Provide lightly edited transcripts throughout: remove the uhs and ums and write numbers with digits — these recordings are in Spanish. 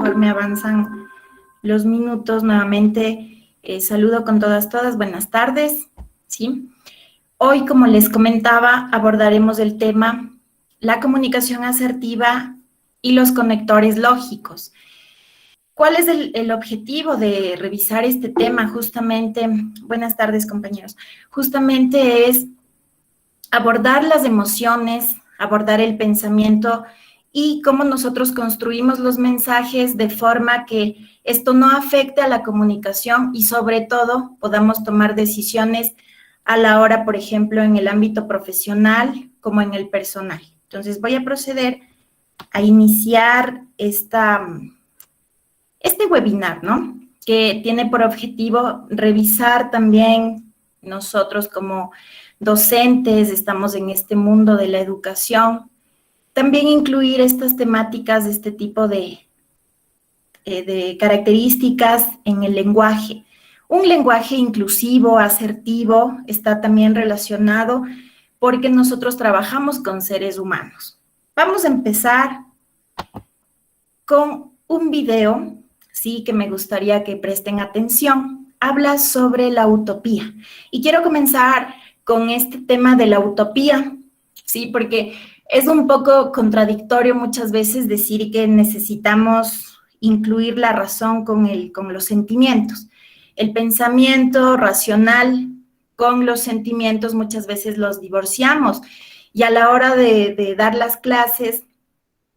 conforme avanzan los minutos. Nuevamente saludo con todas, buenas tardes, ¿sí? Hoy, como les comentaba, abordaremos el tema la comunicación asertiva y los conectores lógicos. ¿Cuál es el objetivo de revisar este tema? Justamente, buenas tardes, compañeros, justamente es abordar las emociones, abordar el pensamiento y cómo nosotros construimos los mensajes de forma que esto no afecte a la comunicación y sobre todo podamos tomar decisiones a la hora, por ejemplo, en el ámbito profesional como en el personal. Entonces voy a proceder a iniciar este webinar, ¿no? Que tiene por objetivo revisar también nosotros como docentes, estamos en este mundo de la educación, también incluir estas temáticas, este tipo de características en el lenguaje. Un lenguaje inclusivo, asertivo, está también relacionado porque nosotros trabajamos con seres humanos. Vamos a empezar con un video, sí, que me gustaría que presten atención. Habla sobre la utopía. Y quiero comenzar con este tema de la utopía, sí, porque es un poco contradictorio muchas veces decir que necesitamos incluir la razón con los sentimientos. El pensamiento racional con los sentimientos muchas veces los divorciamos y a la hora de dar las clases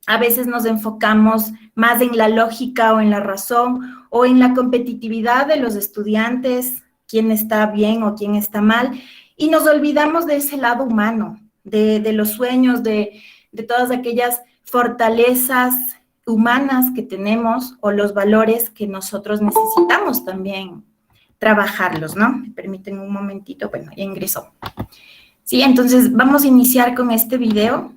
a veces nos enfocamos más en la lógica o en la razón o en la competitividad de los estudiantes, quién está bien o quién está mal, y nos olvidamos de ese lado humano, de los sueños, de todas aquellas fortalezas humanas que tenemos o los valores que nosotros necesitamos también trabajarlos, ¿no? Me permiten un momentito, bueno, ya ingresó. Sí, entonces vamos a iniciar con este video.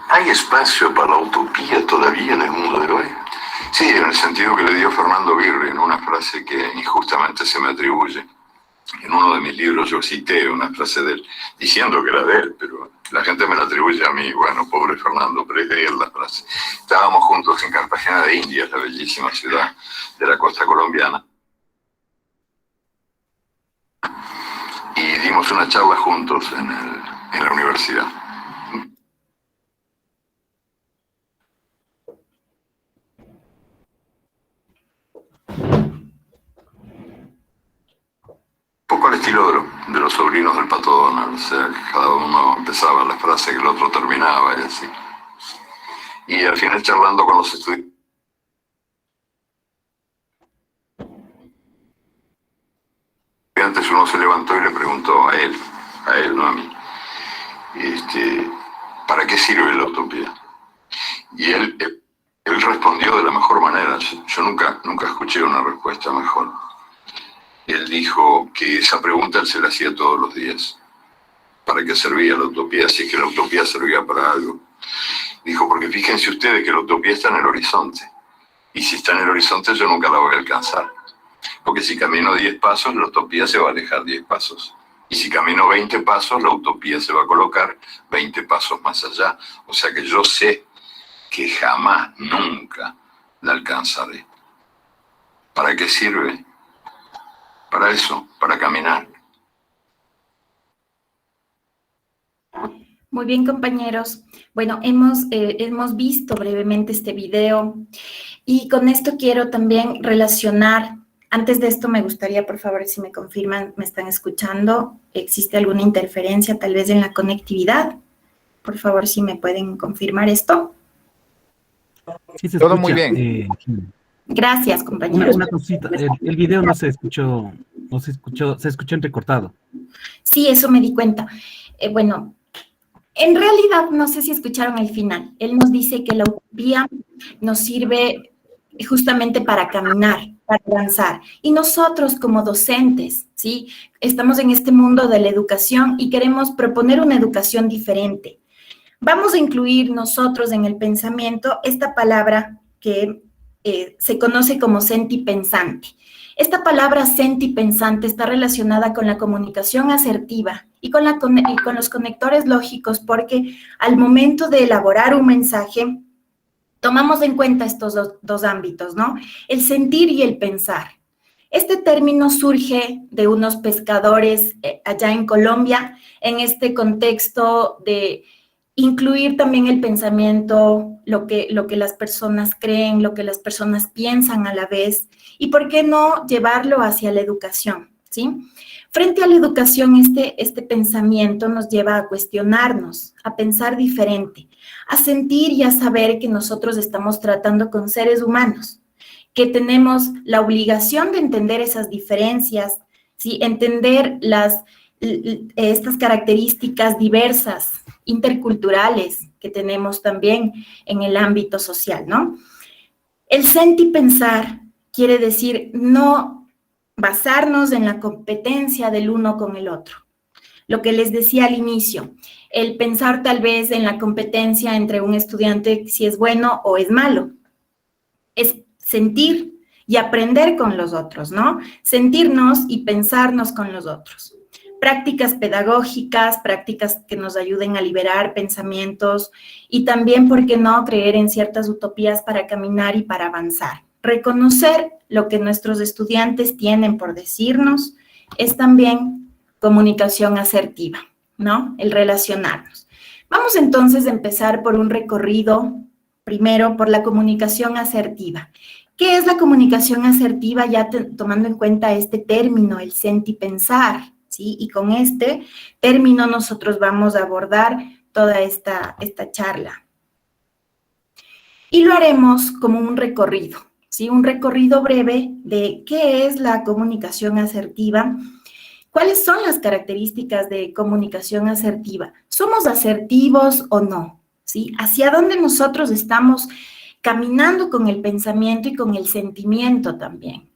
¿Hay espacio para la utopía todavía en el mundo de hoy? Sí, en el sentido que le dio Fernando Birri en una frase que injustamente se me atribuye. En uno de mis libros yo cité una frase de él, diciendo que era de él, pero la gente me la atribuye a mí. Bueno, pobre Fernando, pero es de él la frase. Estábamos juntos en Cartagena de Indias, la bellísima ciudad de la costa colombiana, y dimos una charla juntos en la universidad. Un poco al estilo de los sobrinos del Pato Donald, o sea, cada uno empezaba la frase que el otro terminaba y así. Y al final, charlando con los estudiantes, uno se levantó y le preguntó a él, no a mí, ¿para qué sirve la utopía? Y él respondió de la mejor manera. Yo nunca escuché una respuesta mejor. Él dijo que esa pregunta él se la hacía todos los días. ¿Para qué servía la utopía? Si es que la utopía servía para algo. Dijo, porque fíjense ustedes que la utopía está en el horizonte. Y si está en el horizonte yo nunca la voy a alcanzar. Porque si camino 10 pasos, la utopía se va a alejar 10 pasos. Y si camino 20 pasos, la utopía se va a colocar 20 pasos más allá. O sea que yo sé que jamás, nunca la alcanzaré. ¿Para qué sirve? Para eso, para caminar. Muy bien, compañeros. Bueno, hemos visto brevemente este video y con esto quiero también relacionar. Antes de esto me gustaría, por favor, si me confirman, me están escuchando, ¿existe alguna interferencia tal vez en la conectividad? Por favor, si me pueden confirmar esto. Sí, se todo escucha. muy bien. Gracias, compañeros. Una cosita, el video no se escuchó, se escuchó entrecortado. Sí, eso me di cuenta. Bueno, en realidad, no sé si escucharon el final. Él nos dice que la utopía nos sirve justamente para caminar, para avanzar. Y nosotros como docentes, ¿sí? Estamos en este mundo de la educación y queremos proponer una educación diferente. Vamos a incluir nosotros en el pensamiento esta palabra que se conoce como sentipensante. Esta palabra sentipensante está relacionada con la comunicación asertiva y con los conectores lógicos, porque al momento de elaborar un mensaje, Tomamos en cuenta estos dos ámbitos, ¿no? El sentir y el pensar. Este término surge de unos pescadores allá en Colombia, en este contexto de incluir también el pensamiento, lo que las personas creen, lo que las personas piensan a la vez, y por qué no llevarlo hacia la educación, ¿sí? Frente a la educación, este pensamiento nos lleva a cuestionarnos, a pensar diferente, a sentir y a saber que nosotros estamos tratando con seres humanos, que tenemos la obligación de entender esas diferencias, ¿sí? Entender estas características diversas, interculturales que tenemos también en el ámbito social, ¿no? El sentipensar quiere decir no basarnos en la competencia del uno con el otro. Lo que les decía al inicio, el pensar tal vez en la competencia entre un estudiante si es bueno o es malo, es sentir y aprender con los otros, ¿no? Sentirnos y pensarnos con los otros. Prácticas pedagógicas, prácticas que nos ayuden a liberar pensamientos y también, ¿por qué no?, creer en ciertas utopías para caminar y para avanzar. Reconocer lo que nuestros estudiantes tienen por decirnos es también comunicación asertiva, ¿no? El relacionarnos. Vamos entonces a empezar por un recorrido, primero por la comunicación asertiva. ¿Qué es la comunicación asertiva? Ya tomando en cuenta este término, el sentipensar, ¿sí? Y con este término nosotros vamos a abordar toda esta charla. Y lo haremos como un recorrido, ¿sí? Un recorrido breve de qué es la comunicación asertiva, cuáles son las características de comunicación asertiva, ¿somos asertivos o no? ¿Sí? ¿Hacia dónde nosotros estamos caminando con el pensamiento y con el sentimiento también?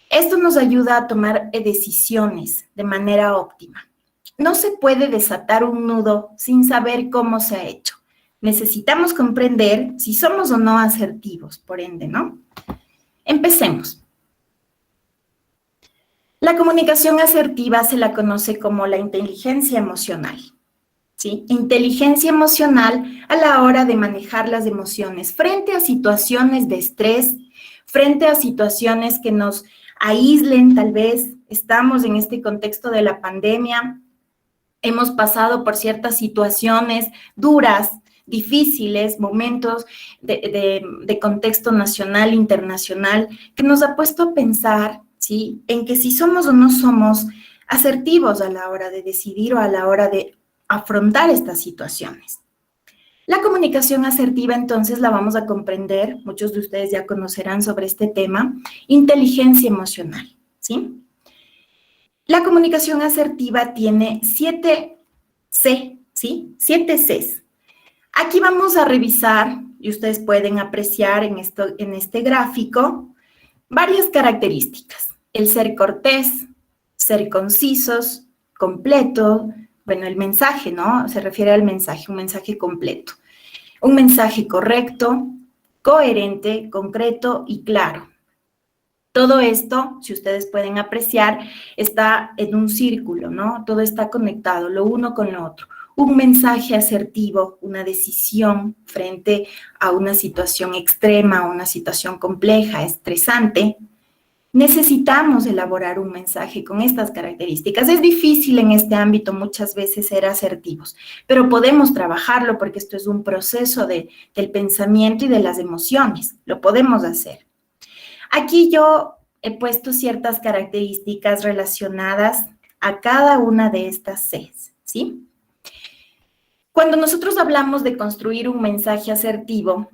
Esto nos ayuda a tomar decisiones de manera óptima. No se puede desatar un nudo sin saber cómo se ha hecho. Necesitamos comprender si somos o no asertivos, por ende, ¿no? Empecemos. La comunicación asertiva se la conoce como la inteligencia emocional, ¿sí? Inteligencia emocional a la hora de manejar las emociones frente a situaciones de estrés, frente a situaciones que nos aíslen, tal vez. Estamos en este contexto de la pandemia, hemos pasado por ciertas situaciones duras, difíciles, momentos de contexto nacional, internacional, que nos ha puesto a pensar, ¿sí?, en que si somos o no somos asertivos a la hora de decidir o a la hora de afrontar estas situaciones. La comunicación asertiva, entonces, la vamos a comprender, muchos de ustedes ya conocerán sobre este tema, inteligencia emocional, ¿sí? La comunicación asertiva tiene 7 C, ¿sí? 7 Cs. Aquí vamos a revisar, y ustedes pueden apreciar en este gráfico, varias características. El ser cortés, ser concisos, completo, bueno, el mensaje, ¿no? Se refiere al mensaje, un mensaje completo. Un mensaje correcto, coherente, concreto y claro. Todo esto, si ustedes pueden apreciar, está en un círculo, ¿no? Todo está conectado, lo uno con lo otro. Un mensaje asertivo, una decisión frente a una situación extrema, una situación compleja, estresante. Necesitamos elaborar un mensaje con estas características. Es difícil en este ámbito muchas veces ser asertivos, pero podemos trabajarlo porque esto es un proceso del pensamiento y de las emociones. Lo podemos hacer. Aquí yo he puesto ciertas características relacionadas a cada una de estas Cs, ¿sí? Cuando nosotros hablamos de construir un mensaje asertivo,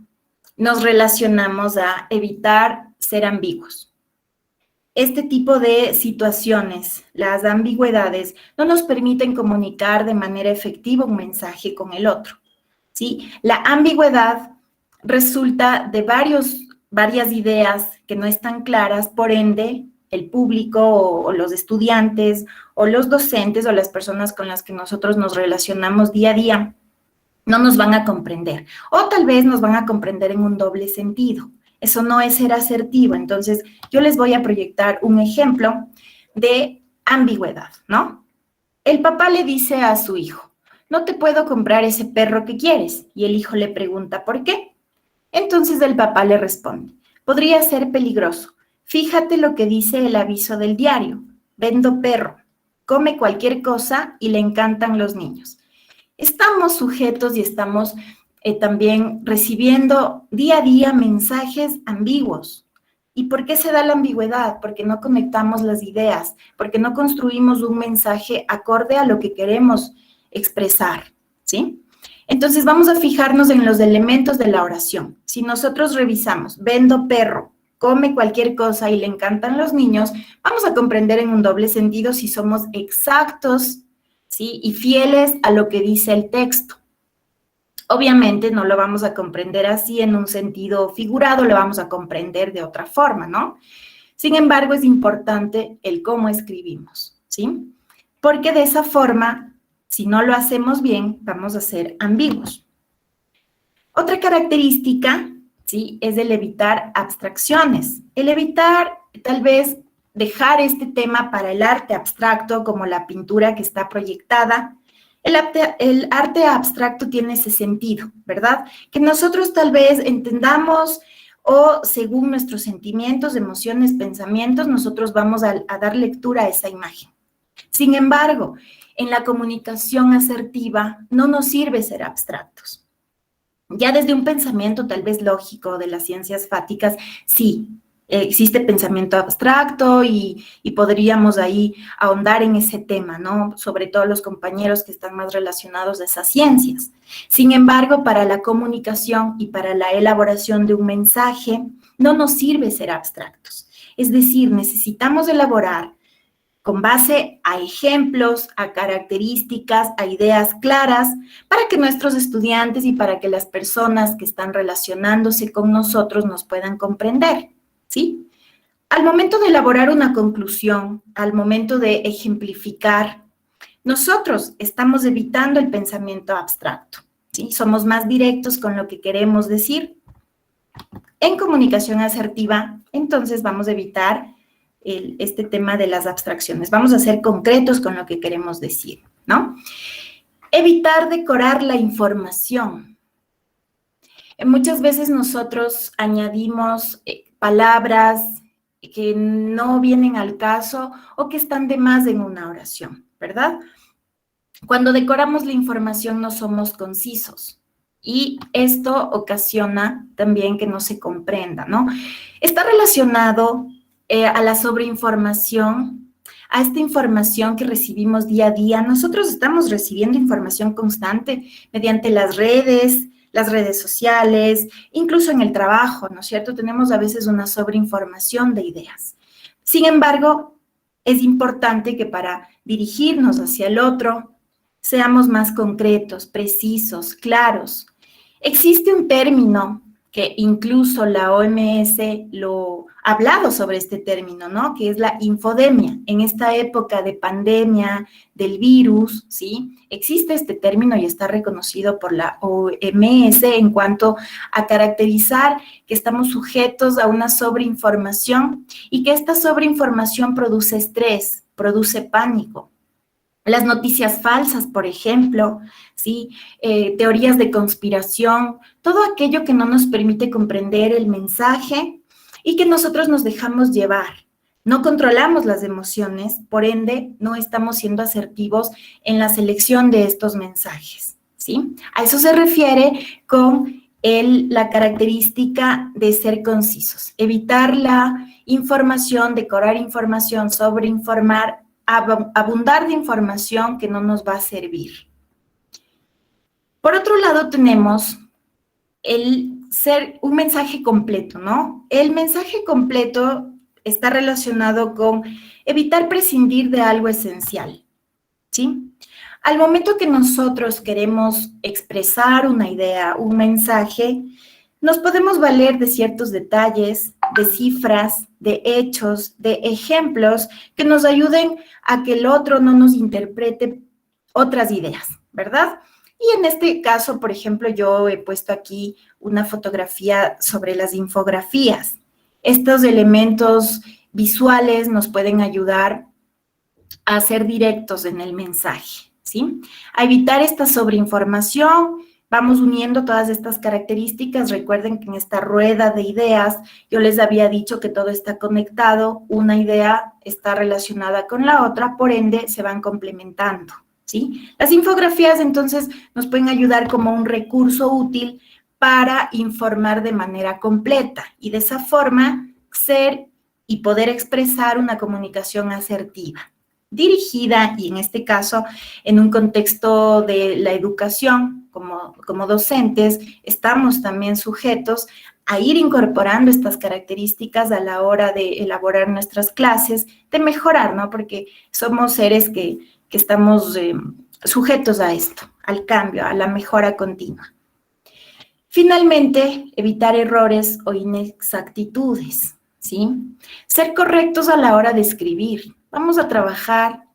nos relacionamos a evitar ser ambiguos. Este tipo de situaciones, las ambigüedades, no nos permiten comunicar de manera efectiva un mensaje con el otro, ¿sí? La ambigüedad resulta de varias ideas que no están claras, por ende, el público o los estudiantes o los docentes o las personas con las que nosotros nos relacionamos día a día no nos van a comprender, o tal vez nos van a comprender en un doble sentido. Eso no es ser asertivo. Entonces, yo les voy a proyectar un ejemplo de ambigüedad, ¿no? El papá le dice a su hijo, no te puedo comprar ese perro que quieres. Y el hijo le pregunta, ¿por qué? Entonces el papá le responde, podría ser peligroso. Fíjate lo que dice el aviso del diario. Vendo perro, come cualquier cosa y le encantan los niños. Estamos sujetos y estamos también recibiendo día a día mensajes ambiguos. ¿Y por qué se da la ambigüedad? Porque no conectamos las ideas, porque no construimos un mensaje acorde a lo que queremos expresar, ¿sí? Entonces vamos a fijarnos en los elementos de la oración. Si nosotros revisamos, vendo perro, come cualquier cosa y le encantan los niños, vamos a comprender en un doble sentido si somos exactos, ¿sí? Y fieles a lo que dice el texto. Obviamente no lo vamos a comprender así en un sentido figurado, lo vamos a comprender de otra forma, ¿no? Sin embargo, es importante el cómo escribimos, ¿sí? Porque de esa forma, si no lo hacemos bien, vamos a ser ambiguos. Otra característica, ¿sí? Es el evitar abstracciones. El evitar, tal vez, dejar este tema para el arte abstracto, como la pintura que está proyectada. El arte abstracto tiene ese sentido, ¿verdad? Que nosotros tal vez entendamos o según nuestros sentimientos, emociones, pensamientos, nosotros vamos a dar lectura a esa imagen. Sin embargo, en la comunicación asertiva no nos sirve ser abstractos. Ya desde un pensamiento tal vez lógico de las ciencias fáticas, sí, existe pensamiento abstracto y podríamos ahí ahondar en ese tema, ¿no? Sobre todo los compañeros que están más relacionados a esas ciencias. Sin embargo, para la comunicación y para la elaboración de un mensaje, no nos sirve ser abstractos. Es decir, necesitamos elaborar con base a ejemplos, a características, a ideas claras, para que nuestros estudiantes y para que las personas que están relacionándose con nosotros nos puedan comprender, ¿sí? Al momento de elaborar una conclusión, al momento de ejemplificar, nosotros estamos evitando el pensamiento abstracto, ¿sí? Somos más directos con lo que queremos decir. En comunicación asertiva, entonces vamos a evitar este tema de las abstracciones. Vamos a ser concretos con lo que queremos decir, ¿no? Evitar decorar la información. Muchas veces nosotros añadimos palabras que no vienen al caso o que están de más en una oración, ¿verdad? Cuando decoramos la información no somos concisos y esto ocasiona también que no se comprenda, ¿no? Está relacionado a la sobreinformación, a esta información que recibimos día a día. Nosotros estamos recibiendo información constante mediante las redes sociales, incluso en el trabajo, ¿no es cierto? Tenemos a veces una sobreinformación de ideas. Sin embargo, es importante que para dirigirnos hacia el otro seamos más concretos, precisos, claros. Existe un término que incluso la OMS lo ha hablado sobre este término, ¿no? Que es la infodemia. En esta época de pandemia del virus, ¿sí? Existe este término y está reconocido por la OMS en cuanto a caracterizar que estamos sujetos a una sobreinformación y que esta sobreinformación produce estrés, produce pánico. Las noticias falsas, por ejemplo, ¿sí? Teorías de conspiración, todo aquello que no nos permite comprender el mensaje y que nosotros nos dejamos llevar. No controlamos las emociones, por ende, no estamos siendo asertivos en la selección de estos mensajes, ¿sí? A eso se refiere con la característica de ser concisos. Evitar la información, decorar información, sobreinformar, abundar de información que no nos va a servir. Por otro lado, tenemos el ser un mensaje completo, ¿no? El mensaje completo está relacionado con evitar prescindir de algo esencial, ¿sí? Al momento que nosotros queremos expresar una idea, un mensaje, nos podemos valer de ciertos detalles, de cifras, de hechos, de ejemplos que nos ayuden a que el otro no nos interprete otras ideas, ¿verdad? Y en este caso, por ejemplo, yo he puesto aquí una fotografía sobre las infografías. Estos elementos visuales nos pueden ayudar a ser directos en el mensaje, ¿sí? A evitar esta sobreinformación, Vamos uniendo todas estas características. Recuerden que en esta rueda de ideas yo les había dicho que todo está conectado, una idea está relacionada con la otra, por ende se van complementando, ¿sí? Las infografías entonces nos pueden ayudar como un recurso útil para informar de manera completa y de esa forma ser y poder expresar una comunicación asertiva, dirigida, y en este caso, en un contexto de la educación, como docentes, estamos también sujetos a ir incorporando estas características a la hora de elaborar nuestras clases, de mejorar, ¿no? Porque somos seres que estamos sujetos a esto, al cambio, a la mejora continua. Finalmente, evitar errores o inexactitudes, ¿sí? Ser correctos a la hora de escribir. Vamos a trabajar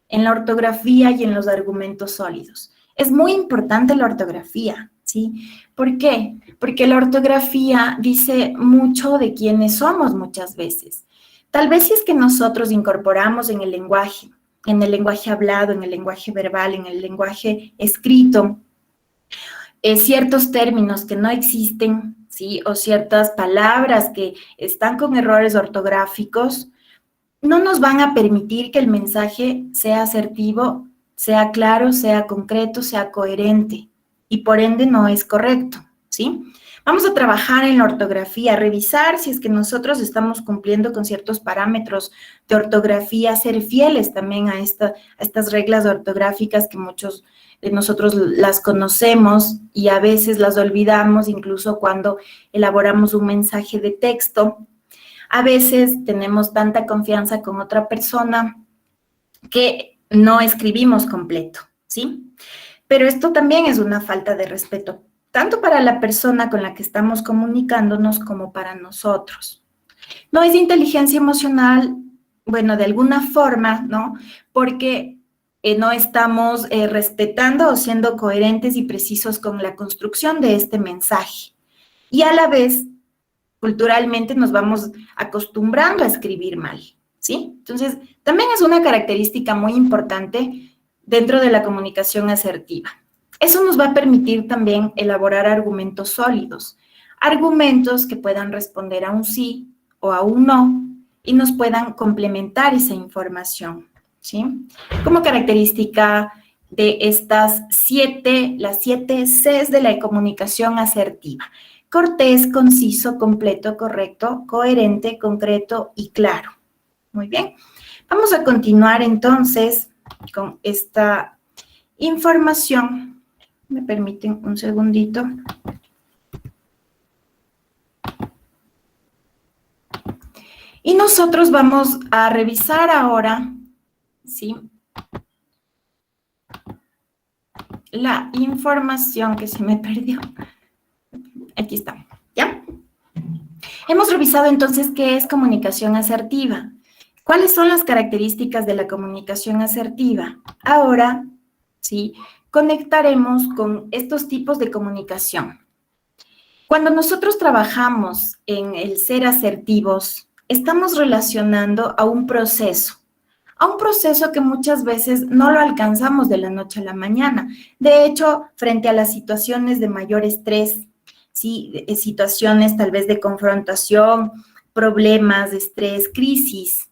en la ortografía y en los argumentos sólidos. Es muy importante la ortografía, ¿sí? ¿Por qué? Porque la ortografía dice mucho de quiénes somos muchas veces. Tal vez si es que nosotros incorporamos en el lenguaje hablado, en el lenguaje verbal, en el lenguaje escrito, ciertos términos que no existen, ¿sí? O ciertas palabras que están con errores ortográficos, no nos van a permitir que el mensaje sea asertivo, sea claro, sea concreto, sea coherente, y por ende no es correcto, ¿sí? Vamos a trabajar en la ortografía, revisar si es que nosotros estamos cumpliendo con ciertos parámetros de ortografía, ser fieles también a estas reglas ortográficas que muchos de nosotros las conocemos y a veces las olvidamos, incluso cuando elaboramos un mensaje de texto. A veces tenemos tanta confianza con otra persona que no escribimos completo, ¿sí? Pero esto también es una falta de respeto, tanto para la persona con la que estamos comunicándonos como para nosotros. No es inteligencia emocional, bueno, de alguna forma, ¿no? Porque no estamos respetando o siendo coherentes y precisos con la construcción de este mensaje. Y a la vez, culturalmente nos vamos acostumbrando a escribir mal, ¿sí? Entonces, también es una característica muy importante dentro de la comunicación asertiva. Eso nos va a permitir también elaborar argumentos sólidos, argumentos que puedan responder a un sí o a un no y nos puedan complementar esa información, ¿sí? Como característica de las 7 Cs de la comunicación asertiva: cortés, conciso, completo, correcto, coherente, concreto y claro. Muy bien. Vamos a continuar entonces con esta información. ¿Me permiten un segundito? Y nosotros vamos a revisar ahora, ¿sí?, la información que se me perdió. Aquí está, ¿ya? Hemos revisado entonces qué es comunicación asertiva. ¿Cuáles son las características de la comunicación asertiva? Ahora, ¿sí?, conectaremos con estos tipos de comunicación. Cuando nosotros trabajamos en el ser asertivos, estamos relacionando a un proceso que muchas veces no lo alcanzamos de la noche a la mañana. De hecho, frente a las situaciones de mayor estrés, ¿sí?, situaciones tal vez de confrontación, problemas de estrés, crisis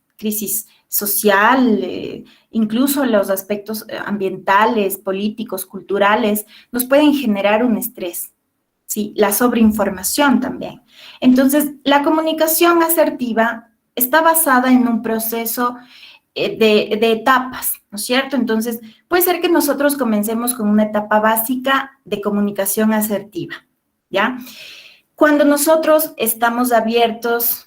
social, incluso los aspectos ambientales, políticos, culturales, nos pueden generar un estrés, ¿sí? La sobreinformación también. Entonces, la comunicación asertiva está basada en un proceso de etapas, ¿no es cierto? Entonces, puede ser que nosotros comencemos con una etapa básica de comunicación asertiva, ¿ya? Cuando nosotros estamos abiertos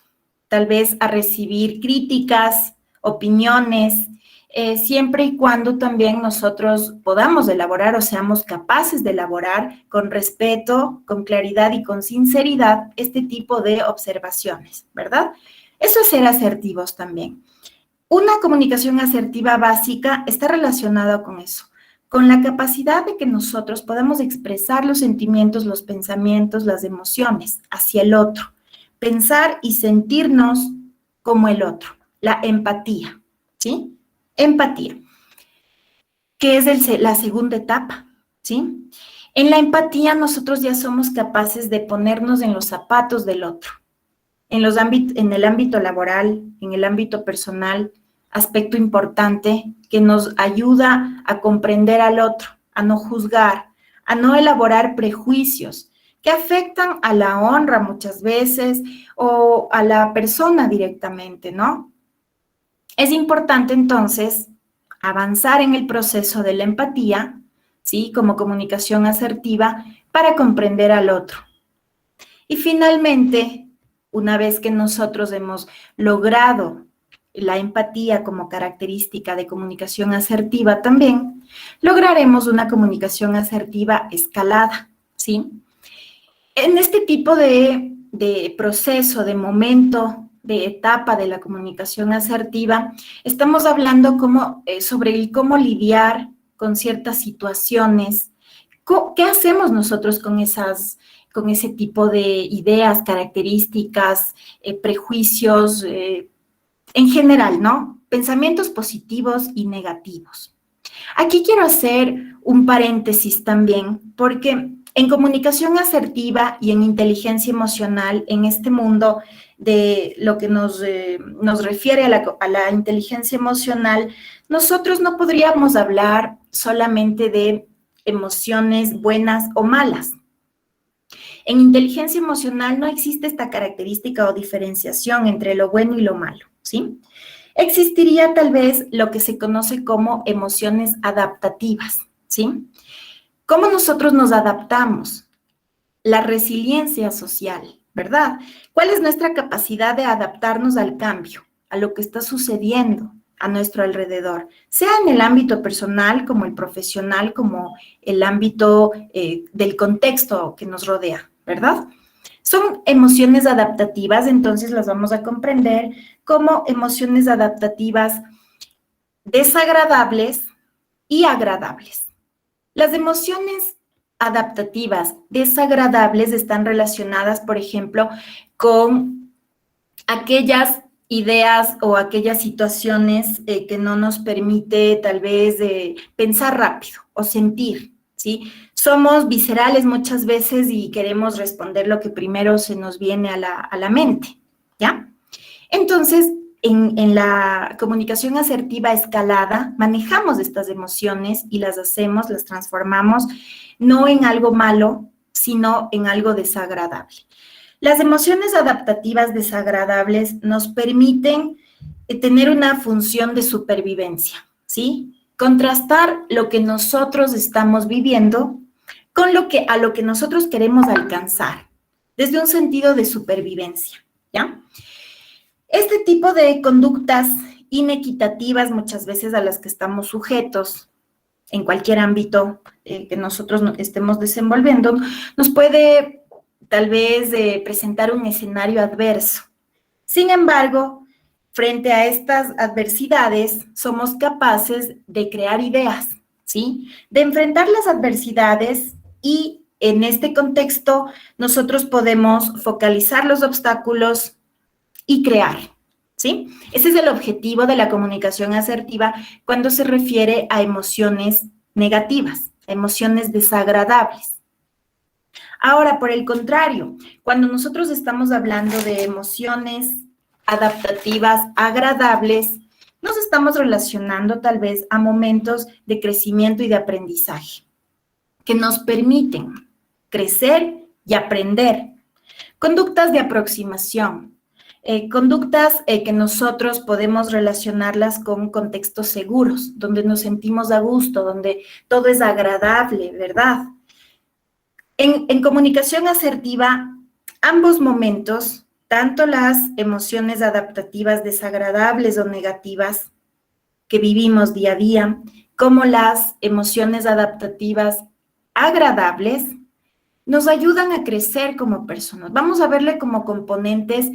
tal vez a recibir críticas, opiniones, siempre y cuando también nosotros podamos elaborar o seamos capaces de elaborar con respeto, con claridad y con sinceridad este tipo de observaciones, ¿verdad? Eso es ser asertivos también. Una comunicación asertiva básica está relacionada con eso, con la capacidad de que nosotros podamos expresar los sentimientos, los pensamientos, las emociones hacia el otro, pensar y sentirnos como el otro, la empatía, ¿sí? Empatía, que es la segunda etapa, ¿sí? En la empatía nosotros ya somos capaces de ponernos en los zapatos del otro, en el ámbito laboral, en el ámbito personal, aspecto importante que nos ayuda a comprender al otro, a no juzgar, a no elaborar prejuicios que afectan a la honra muchas veces o a la persona directamente, ¿no? Es importante entonces avanzar en el proceso de la empatía, ¿sí? Como comunicación asertiva para comprender al otro. Y finalmente, una vez que nosotros hemos logrado la empatía como característica de comunicación asertiva también, lograremos una comunicación asertiva escalada, ¿sí? En este tipo de proceso, de momento, de etapa de la comunicación asertiva, estamos hablando sobre cómo lidiar con ciertas situaciones. ¿Qué hacemos nosotros con ese tipo de ideas, características, prejuicios, en general, ¿no? Pensamientos positivos y negativos. Aquí quiero hacer un paréntesis también, porque en comunicación asertiva y en inteligencia emocional, en este mundo de lo que nos refiere a la inteligencia emocional, nosotros no podríamos hablar solamente de emociones buenas o malas. En inteligencia emocional no existe esta característica o diferenciación entre lo bueno y lo malo, ¿sí? Existiría tal vez lo que se conoce como emociones adaptativas, ¿sí? ¿Cómo nosotros nos adaptamos? La resiliencia social, ¿verdad? ¿Cuál es nuestra capacidad de adaptarnos al cambio, a lo que está sucediendo a nuestro alrededor? Sea en el ámbito personal, como el profesional, como el ámbito del contexto que nos rodea, ¿verdad? Son emociones adaptativas, entonces las vamos a comprender como emociones adaptativas desagradables y agradables. Las emociones adaptativas desagradables están relacionadas, por ejemplo, con aquellas ideas o aquellas situaciones que no nos permite tal vez pensar rápido o sentir, ¿sí? Somos viscerales muchas veces y queremos responder lo que primero se nos viene a la mente, ¿ya? Entonces, en la comunicación asertiva escalada, manejamos estas emociones y las transformamos, no en algo malo, sino en algo desagradable. Las emociones adaptativas desagradables nos permiten tener una función de supervivencia, ¿sí? Contrastar lo que nosotros estamos viviendo con a lo que nosotros queremos alcanzar, desde un sentido de supervivencia, ¿ya? Este tipo de conductas inequitativas, muchas veces a las que estamos sujetos en cualquier ámbito que nosotros estemos desenvolviendo, nos puede tal vez presentar un escenario adverso. Sin embargo, frente a estas adversidades, somos capaces de crear ideas, ¿sí? De enfrentar las adversidades y en este contexto nosotros podemos focalizar los obstáculos y crear, ¿sí? Ese es el objetivo de la comunicación asertiva cuando se refiere a emociones negativas, a emociones desagradables. Ahora, por el contrario, cuando nosotros estamos hablando de emociones adaptativas, agradables, nos estamos relacionando tal vez a momentos de crecimiento y de aprendizaje que nos permiten crecer y aprender. Conductas de aproximación, conductas que nosotros podemos relacionarlas con contextos seguros, donde nos sentimos a gusto, donde todo es agradable, ¿verdad? En comunicación asertiva, ambos momentos, tanto las emociones adaptativas desagradables o negativas que vivimos día a día, como las emociones adaptativas agradables, nos ayudan a crecer como personas. Vamos a verle como componentes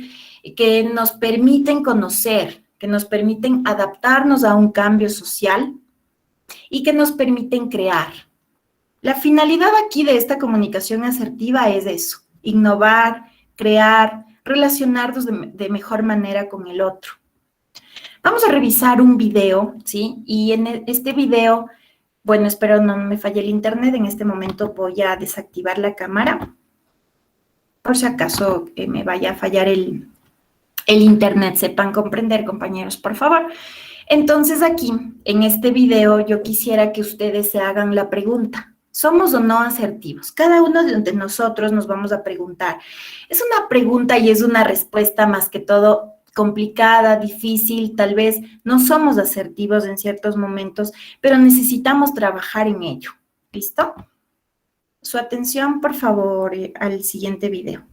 que nos permiten conocer, que nos permiten adaptarnos a un cambio social y que nos permiten crear. La finalidad aquí de esta comunicación asertiva es eso, innovar, crear, relacionarnos de mejor manera con el otro. Vamos a revisar un video, ¿sí? Y en este video Bueno, espero no me falle el internet. En este momento voy a desactivar la cámara. Por si acaso me vaya a fallar el internet, sepan comprender, compañeros, por favor. Entonces aquí, en este video, yo quisiera que ustedes se hagan la pregunta. ¿Somos o no asertivos? Cada uno de nosotros nos vamos a preguntar. Es una pregunta y es una respuesta más que todo complicada, difícil, tal vez no somos asertivos en ciertos momentos, pero necesitamos trabajar en ello. ¿Listo? Su atención, por favor, al siguiente video.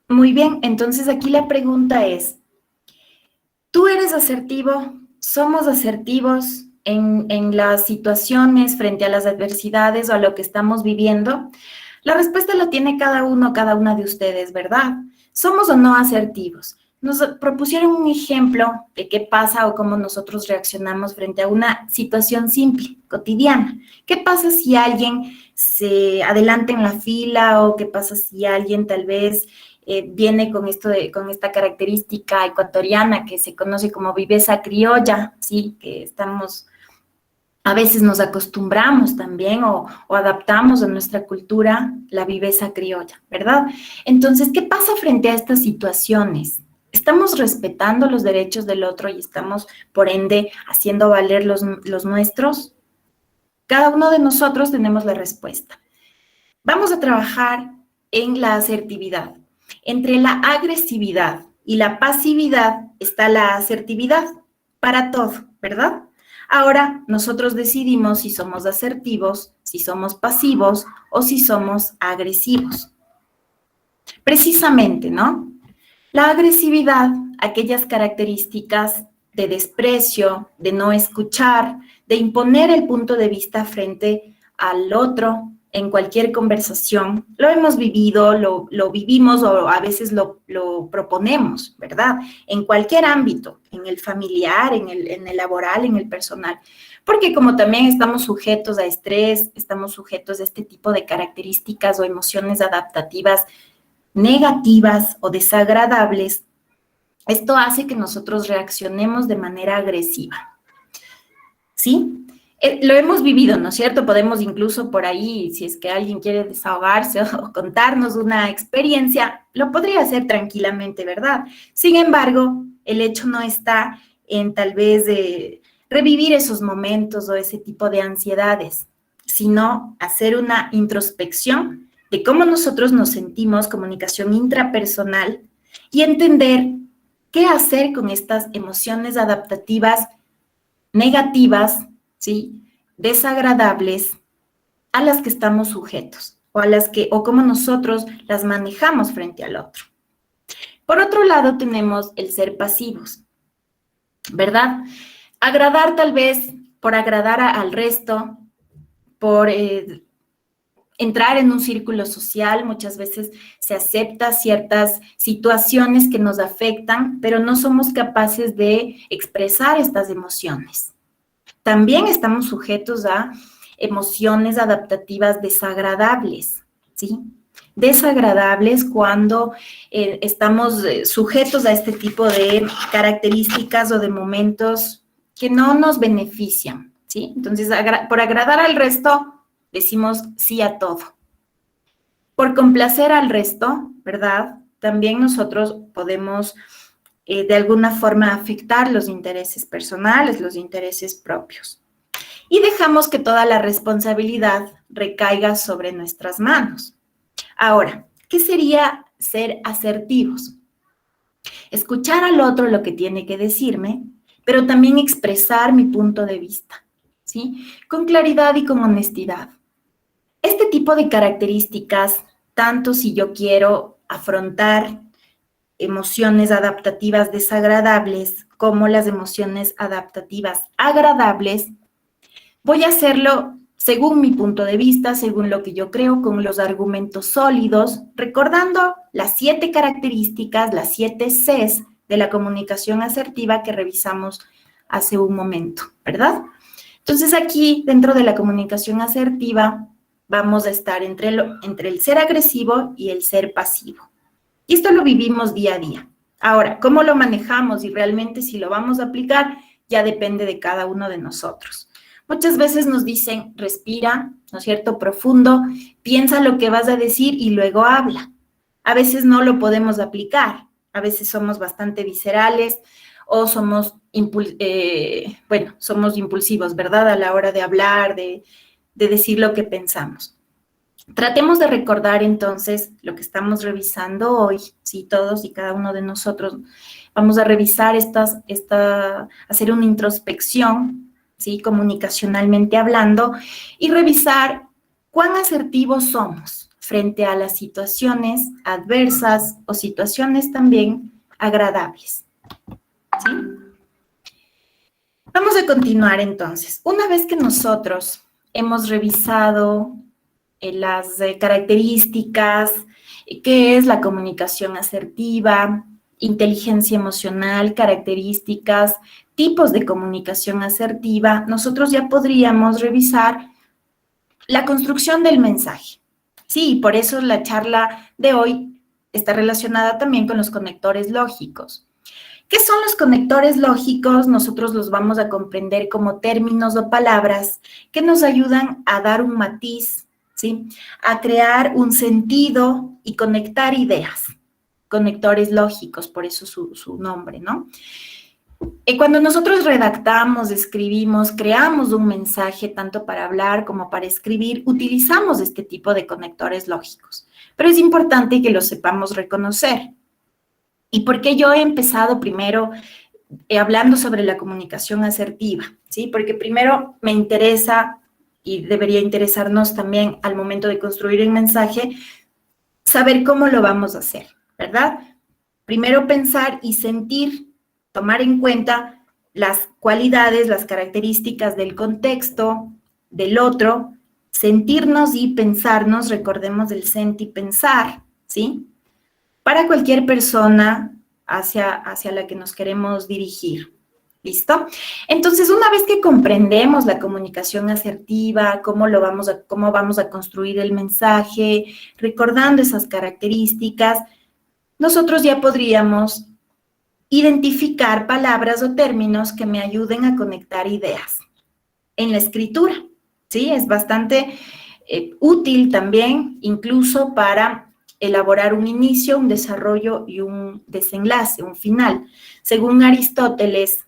Muy bien, entonces aquí la pregunta es, ¿tú eres asertivo? ¿Somos asertivos en las situaciones frente a las adversidades o a lo que estamos viviendo? La respuesta la tiene cada uno, cada una de ustedes, ¿verdad? ¿Somos o no asertivos? Nos propusieron un ejemplo de qué pasa o cómo nosotros reaccionamos frente a una situación simple, cotidiana. ¿Qué pasa si alguien se adelanta en la fila o qué pasa si alguien tal vez viene con esta característica ecuatoriana que se conoce como viveza criolla, ¿sí? Que a veces nos acostumbramos también o adaptamos a nuestra cultura la viveza criolla, ¿verdad? Entonces, ¿qué pasa frente a estas situaciones? ¿Estamos respetando los derechos del otro y estamos, por ende, haciendo valer los nuestros? Cada uno de nosotros tenemos la respuesta. Vamos a trabajar en la asertividad. Entre la agresividad y la pasividad está la asertividad para todo, ¿verdad? Ahora nosotros decidimos si somos asertivos, si somos pasivos o si somos agresivos. Precisamente, ¿no? La agresividad, aquellas características de desprecio, de no escuchar, de imponer el punto de vista frente al otro en cualquier conversación, lo hemos vivido, lo vivimos o a veces lo proponemos, ¿verdad? En cualquier ámbito, en el familiar, en el laboral, en el personal. Porque como también estamos sujetos a estrés, estamos sujetos a este tipo de características o emociones adaptativas negativas o desagradables, esto hace que nosotros reaccionemos de manera agresiva, ¿sí? Lo hemos vivido, ¿no es cierto? Podemos incluso por ahí, si es que alguien quiere desahogarse o contarnos una experiencia, lo podría hacer tranquilamente, ¿verdad? Sin embargo, el hecho no está en tal vez revivir esos momentos o ese tipo de ansiedades, sino hacer una introspección de cómo nosotros nos sentimos, comunicación intrapersonal, y entender qué hacer con estas emociones adaptativas negativas, ¿sí? Desagradables a las que estamos sujetos o cómo nosotros las manejamos frente al otro. Por otro lado, tenemos el ser pasivos, ¿verdad? Agradar tal vez por agradar al resto, por entrar en un círculo social, muchas veces se acepta ciertas situaciones que nos afectan, pero no somos capaces de expresar estas emociones. También estamos sujetos a emociones adaptativas desagradables, ¿sí? Desagradables cuando estamos sujetos a este tipo de características o de momentos que no nos benefician, ¿sí? Entonces, por agradar al resto, decimos sí a todo. Por complacer al resto, ¿verdad? También nosotros podemos, de alguna forma, afectar los intereses personales, los intereses propios. Y dejamos que toda la responsabilidad recaiga sobre nuestras manos. Ahora, ¿qué sería ser asertivos? Escuchar al otro lo que tiene que decirme, pero también expresar mi punto de vista, ¿sí? Con claridad y con honestidad. Este tipo de características, tanto si yo quiero afrontar emociones adaptativas desagradables como las emociones adaptativas agradables, voy a hacerlo según mi punto de vista, según lo que yo creo, con los argumentos sólidos, recordando las 7 características, las 7 Cs de la comunicación asertiva que revisamos hace un momento, ¿verdad? Entonces aquí, dentro de la comunicación asertiva, vamos a estar entre el ser agresivo y el ser pasivo. Y esto lo vivimos día a día. Ahora, ¿cómo lo manejamos y realmente si lo vamos a aplicar? Ya depende de cada uno de nosotros. Muchas veces nos dicen, respira, ¿no es cierto?, profundo, piensa lo que vas a decir y luego habla. A veces no lo podemos aplicar, a veces somos bastante viscerales o somos impulsivos, ¿verdad?, a la hora de hablar, de decir lo que pensamos. Tratemos de recordar entonces lo que estamos revisando hoy, sí, todos y cada uno de nosotros vamos a revisar hacer una introspección, ¿sí?, comunicacionalmente hablando, y revisar cuán asertivos somos frente a las situaciones adversas o situaciones también agradables, ¿sí? Vamos a continuar entonces. Una vez que nosotros hemos revisado las características, qué es la comunicación asertiva, inteligencia emocional, características, tipos de comunicación asertiva, nosotros ya podríamos revisar la construcción del mensaje. Sí, por eso la charla de hoy está relacionada también con los conectores lógicos. ¿Qué son los conectores lógicos? Nosotros los vamos a comprender como términos o palabras que nos ayudan a dar un matiz, ¿sí?, a crear un sentido y conectar ideas. Conectores lógicos, por eso su nombre, ¿no? Cuando nosotros redactamos, escribimos, creamos un mensaje, tanto para hablar como para escribir, utilizamos este tipo de conectores lógicos. Pero es importante que los sepamos reconocer. ¿Y por qué yo he empezado primero hablando sobre la comunicación asertiva? ¿Sí? Porque primero me interesa, y debería interesarnos también al momento de construir el mensaje, saber cómo lo vamos a hacer, ¿verdad? Primero pensar y sentir, tomar en cuenta las cualidades, las características del contexto, del otro, sentirnos y pensarnos, recordemos el sentipensar, ¿sí?, para cualquier persona hacia la que nos queremos dirigir. ¿Listo? Entonces, una vez que comprendemos la comunicación asertiva, cómo vamos a construir el mensaje, recordando esas características, nosotros ya podríamos identificar palabras o términos que me ayuden a conectar ideas en la escritura, ¿sí? Es bastante útil también, incluso para elaborar un inicio, un desarrollo y un desenlace, un final. Según Aristóteles,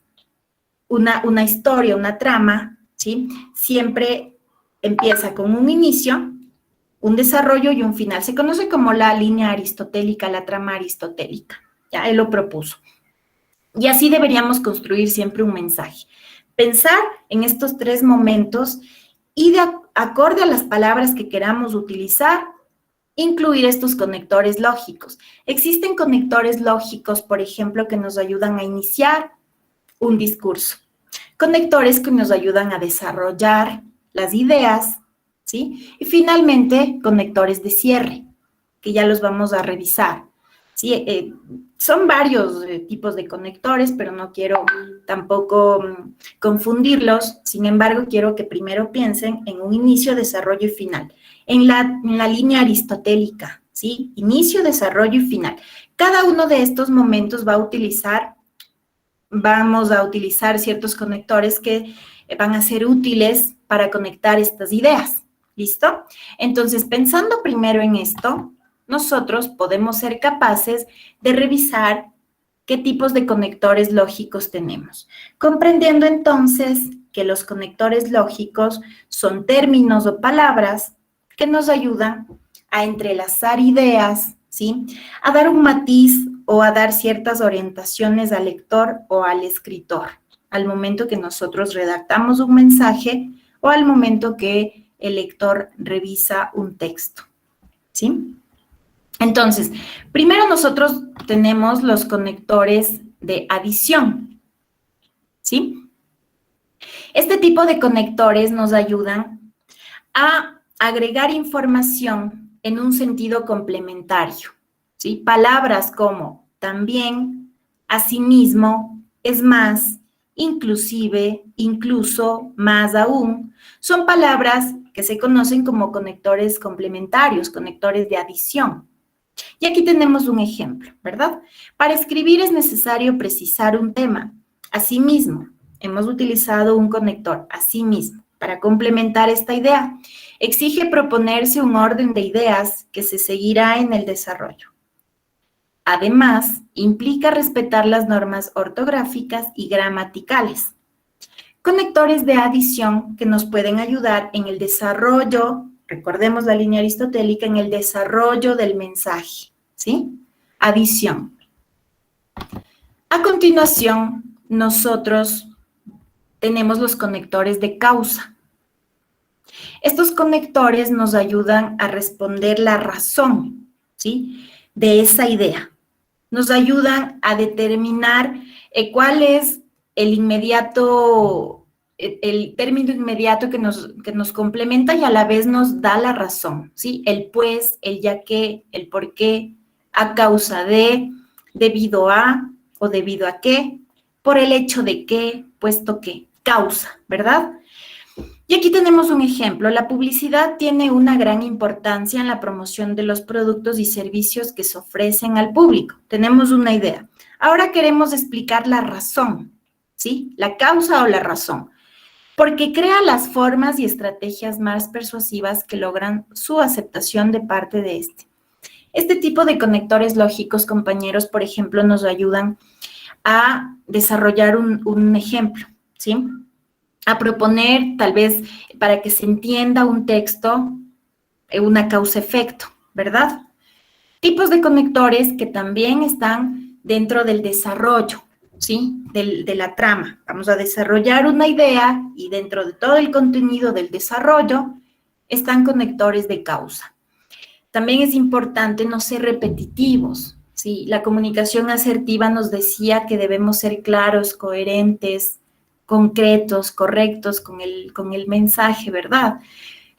una historia, una trama, ¿sí?, siempre empieza con un inicio, un desarrollo y un final. Se conoce como la línea aristotélica, la trama aristotélica. Ya él lo propuso. Y así deberíamos construir siempre un mensaje. Pensar en estos 3 momentos y de acorde a las palabras que queramos utilizar, incluir estos conectores lógicos. Existen conectores lógicos, por ejemplo, que nos ayudan a iniciar un discurso. Conectores que nos ayudan a desarrollar las ideas, ¿sí? Y finalmente, conectores de cierre, que ya los vamos a revisar, ¿sí? Son varios tipos de conectores, pero no quiero tampoco confundirlos. Sin embargo, quiero que primero piensen en un inicio, desarrollo y final. En la línea aristotélica, ¿sí? Inicio, desarrollo y final. Cada uno de estos momentos va a utilizar vamos a utilizar ciertos conectores que van a ser útiles para conectar estas ideas. ¿Listo? Entonces, pensando primero en esto, nosotros podemos ser capaces de revisar qué tipos de conectores lógicos tenemos, comprendiendo entonces que los conectores lógicos son términos o palabras que nos ayudan a entrelazar ideas, ¿sí? A dar un matiz o a dar ciertas orientaciones al lector o al escritor, al momento que nosotros redactamos un mensaje o al momento que el lector revisa un texto, ¿sí? Entonces, primero nosotros tenemos los conectores de adición, ¿sí? Este tipo de conectores nos ayudan a agregar información en un sentido complementario, ¿sí? Palabras como también, asimismo, es más, inclusive, incluso, más aún, son palabras que se conocen como conectores complementarios, conectores de adición. Y aquí tenemos un ejemplo, ¿verdad? Para escribir es necesario precisar un tema. Asimismo, hemos utilizado un conector, asimismo, para complementar esta idea. Exige proponerse un orden de ideas que se seguirá en el desarrollo. Además, implica respetar las normas ortográficas y gramaticales. Conectores de adición que nos pueden ayudar en el desarrollo, recordemos la línea aristotélica, en el desarrollo del mensaje, ¿sí? Adición. A continuación, nosotros tenemos los conectores de causa. Estos conectores nos ayudan a responder la razón, ¿sí? De esa idea. Nos ayudan a determinar cuál es el inmediato, el término inmediato que nos complementa y a la vez nos da la razón, ¿sí? El pues, el ya que, el por qué, a causa de, debido a o debido a qué, por el hecho de que, puesto que, causa, ¿verdad? Y aquí tenemos un ejemplo. La publicidad tiene una gran importancia en la promoción de los productos y servicios que se ofrecen al público. Tenemos una idea. Ahora queremos explicar la razón, ¿sí? La causa o la razón. Porque crea las formas y estrategias más persuasivas que logran su aceptación de parte de este. Este tipo de conectores lógicos, compañeros, por ejemplo, nos ayudan a desarrollar un ejemplo, ¿sí? A proponer, tal vez, para que se entienda un texto, una causa-efecto, ¿verdad? Tipos de conectores que también están dentro del desarrollo, ¿sí? De la trama. Vamos a desarrollar una idea y dentro de todo el contenido del desarrollo están conectores de causa. También es importante no ser repetitivos, ¿sí? La comunicación asertiva nos decía que debemos ser claros, coherentes, concretos, correctos con el mensaje, ¿verdad?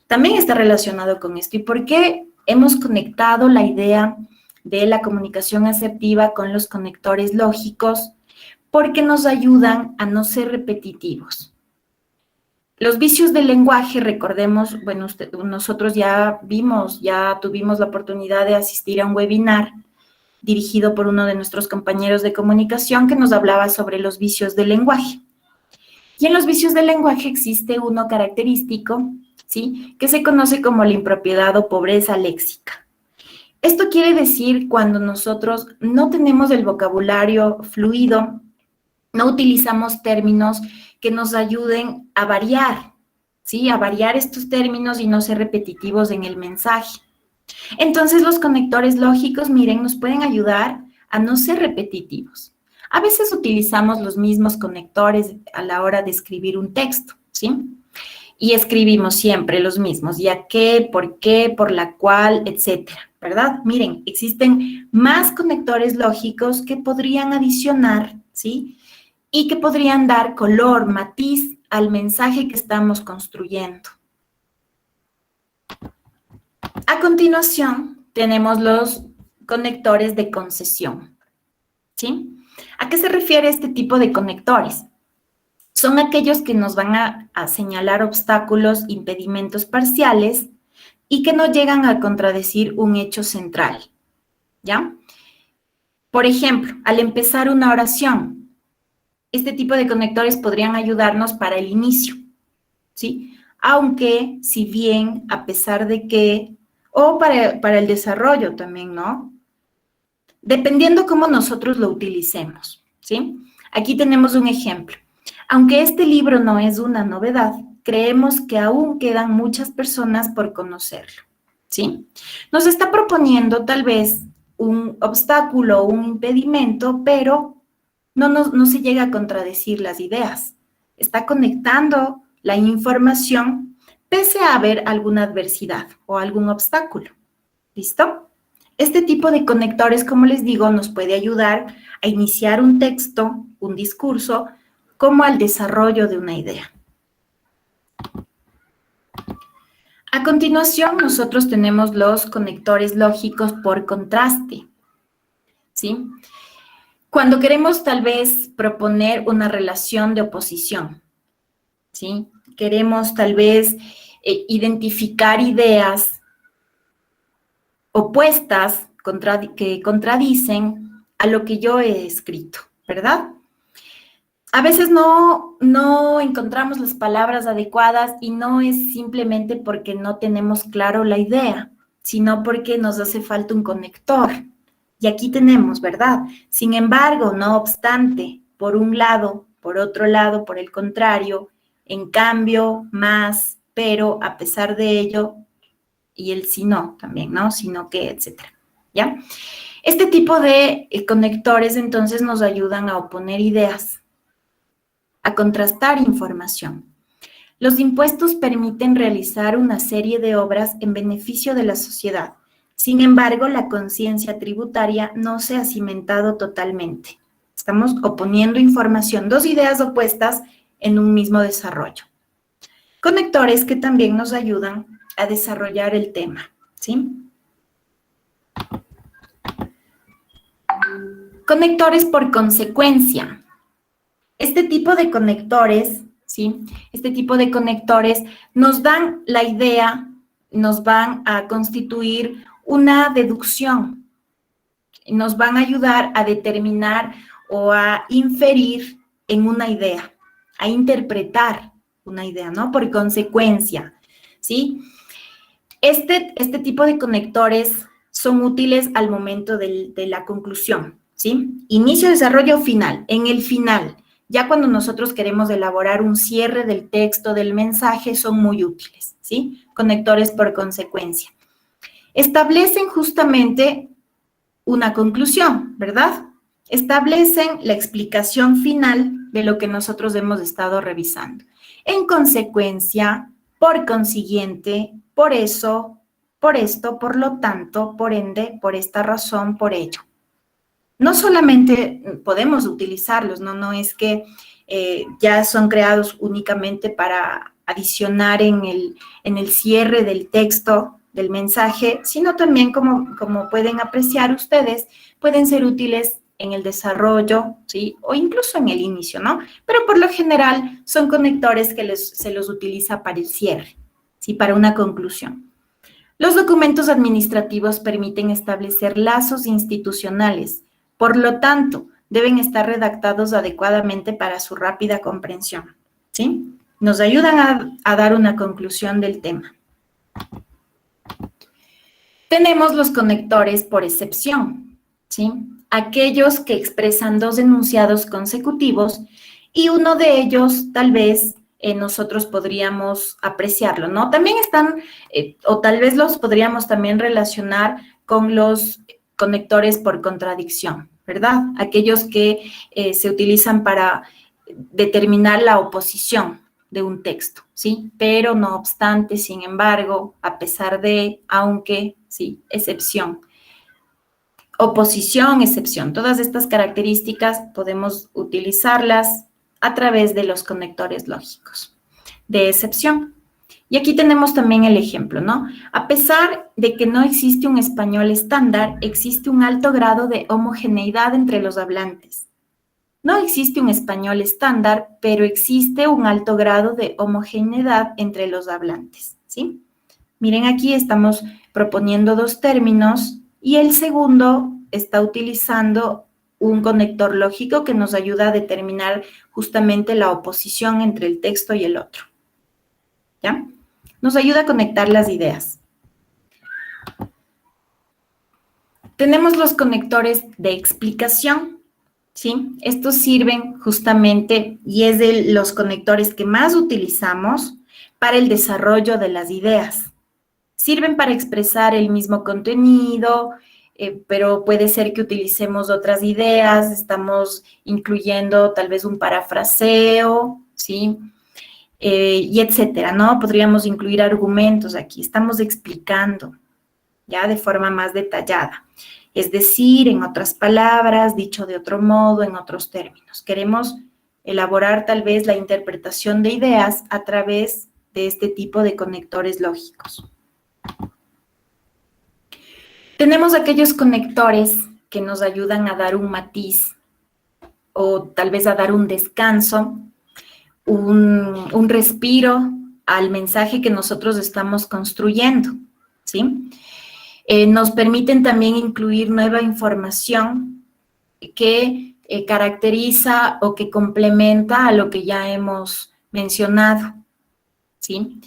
También está relacionado con esto. ¿Y por qué hemos conectado la idea de la comunicación asertiva con los conectores lógicos? Porque nos ayudan a no ser repetitivos. Los vicios del lenguaje, recordemos, bueno, nosotros ya tuvimos la oportunidad de asistir a un webinar dirigido por uno de nuestros compañeros de comunicación que nos hablaba sobre los vicios del lenguaje. Y en los vicios del lenguaje existe uno característico, ¿sí? Que se conoce como la impropiedad o pobreza léxica. Esto quiere decir cuando nosotros no tenemos el vocabulario fluido, no utilizamos términos que nos ayuden a variar, ¿sí? A variar estos términos y no ser repetitivos en el mensaje. Entonces, los conectores lógicos, miren, nos pueden ayudar a no ser repetitivos. A veces utilizamos los mismos conectores a la hora de escribir un texto, ¿sí? Y escribimos siempre los mismos, ya que, por la cual, etcétera, ¿verdad? Miren, existen más conectores lógicos que podrían adicionar, ¿sí? Y que podrían dar color, matiz al mensaje que estamos construyendo. A continuación, tenemos los conectores de concesión, ¿sí? ¿A qué se refiere este tipo de conectores? Son aquellos que nos van a señalar obstáculos, impedimentos parciales y que no llegan a contradecir un hecho central, ¿ya? Por ejemplo, al empezar una oración, este tipo de conectores podrían ayudarnos para el inicio, ¿sí? Aunque, si bien, a pesar de que, o para el desarrollo también, ¿no? Dependiendo cómo nosotros lo utilicemos, ¿sí? Aquí tenemos un ejemplo. Aunque este libro no es una novedad, creemos que aún quedan muchas personas por conocerlo, ¿sí? Nos está proponiendo tal vez un obstáculo o un impedimento, pero no se llega a contradecir las ideas. Está conectando la información pese a haber alguna adversidad o algún obstáculo. ¿Listo? Este tipo de conectores, como les digo, nos puede ayudar a iniciar un texto, un discurso, como al desarrollo de una idea. A continuación, nosotros tenemos los conectores lógicos por contraste, ¿sí? Cuando queremos tal vez proponer una relación de oposición, ¿sí? Queremos tal vez identificar ideas opuestas que contradicen a lo que yo he escrito, ¿verdad? A veces no encontramos las palabras adecuadas y no es simplemente porque no tenemos claro la idea, sino porque nos hace falta un conector. Y aquí tenemos, ¿verdad? Sin embargo, no obstante, por un lado, por otro lado, por el contrario, en cambio, más, pero, a pesar de ello, y el si no también, ¿no? Sino que, etcétera, ¿ya? Este tipo de conectores, entonces, nos ayudan a oponer ideas, a contrastar información. Los impuestos permiten realizar una serie de obras en beneficio de la sociedad. Sin embargo, la conciencia tributaria no se ha cimentado totalmente. Estamos oponiendo información, dos ideas opuestas en un mismo desarrollo. Conectores que también nos ayudan a desarrollar el tema, ¿sí? Conectores por consecuencia. Este tipo de conectores, ¿sí? Este tipo de conectores nos dan la idea, nos van a constituir una deducción, nos van a ayudar a determinar o a inferir en una idea, a interpretar una idea, ¿no? Por consecuencia, ¿sí? Este tipo de conectores son útiles al momento de la conclusión, ¿sí? Inicio, desarrollo, final. En el final, ya cuando nosotros queremos elaborar un cierre del texto, del mensaje, son muy útiles, ¿sí? Conectores por consecuencia. Establecen justamente una conclusión, ¿verdad? Establecen la explicación final de lo que nosotros hemos estado revisando. En consecuencia, por consiguiente, por eso, por esto, por lo tanto, por ende, por esta razón, por ello. No solamente podemos utilizarlos, no es que ya son creados únicamente para adicionar en el cierre del texto, del mensaje, sino también, como pueden apreciar ustedes, pueden ser útiles en el desarrollo, ¿sí? O incluso en el inicio, ¿no? Pero por lo general son conectores que se los utiliza para el cierre, ¿sí? Para una conclusión. Los documentos administrativos permiten establecer lazos institucionales, por lo tanto, deben estar redactados adecuadamente para su rápida comprensión, ¿sí? Nos ayudan a dar una conclusión del tema. Tenemos los conectores por excepción, ¿sí? Aquellos que expresan dos enunciados consecutivos y uno de ellos tal vez nosotros podríamos apreciarlo, ¿no? También están, o tal vez los podríamos también relacionar con los conectores por contradicción, ¿verdad? Aquellos que se utilizan para determinar la oposición de un texto, ¿sí? Pero no obstante, sin embargo, a pesar de, aunque, sí, excepción. Oposición, excepción. Todas estas características podemos utilizarlas a través de los conectores lógicos de excepción. Y aquí tenemos también el ejemplo, ¿no? A pesar de que no existe un español estándar, existe un alto grado de homogeneidad entre los hablantes. No existe un español estándar, pero existe un alto grado de homogeneidad entre los hablantes, ¿sí? Miren, aquí estamos proponiendo dos términos y el segundo está utilizando un conector lógico que nos ayuda a determinar justamente la oposición entre el texto y el otro. ¿Ya? Nos ayuda a conectar las ideas. Tenemos los conectores de explicación, ¿sí? Estos sirven justamente, y es de los conectores que más utilizamos para el desarrollo de las ideas. Sirven para expresar el mismo contenido, pero puede ser que utilicemos otras ideas, estamos incluyendo tal vez un parafraseo, ¿sí? Y etcétera, ¿no? Podríamos incluir argumentos aquí, estamos explicando ya de forma más detallada. Es decir, en otras palabras, dicho de otro modo, en otros términos. Queremos elaborar tal vez la interpretación de ideas a través de este tipo de conectores lógicos. Tenemos aquellos conectores que nos ayudan a dar un matiz o tal vez a dar un descanso, un respiro al mensaje que nosotros estamos construyendo, ¿sí? Nos permiten también incluir nueva información que caracteriza o que complementa a lo que ya hemos mencionado, ¿sí?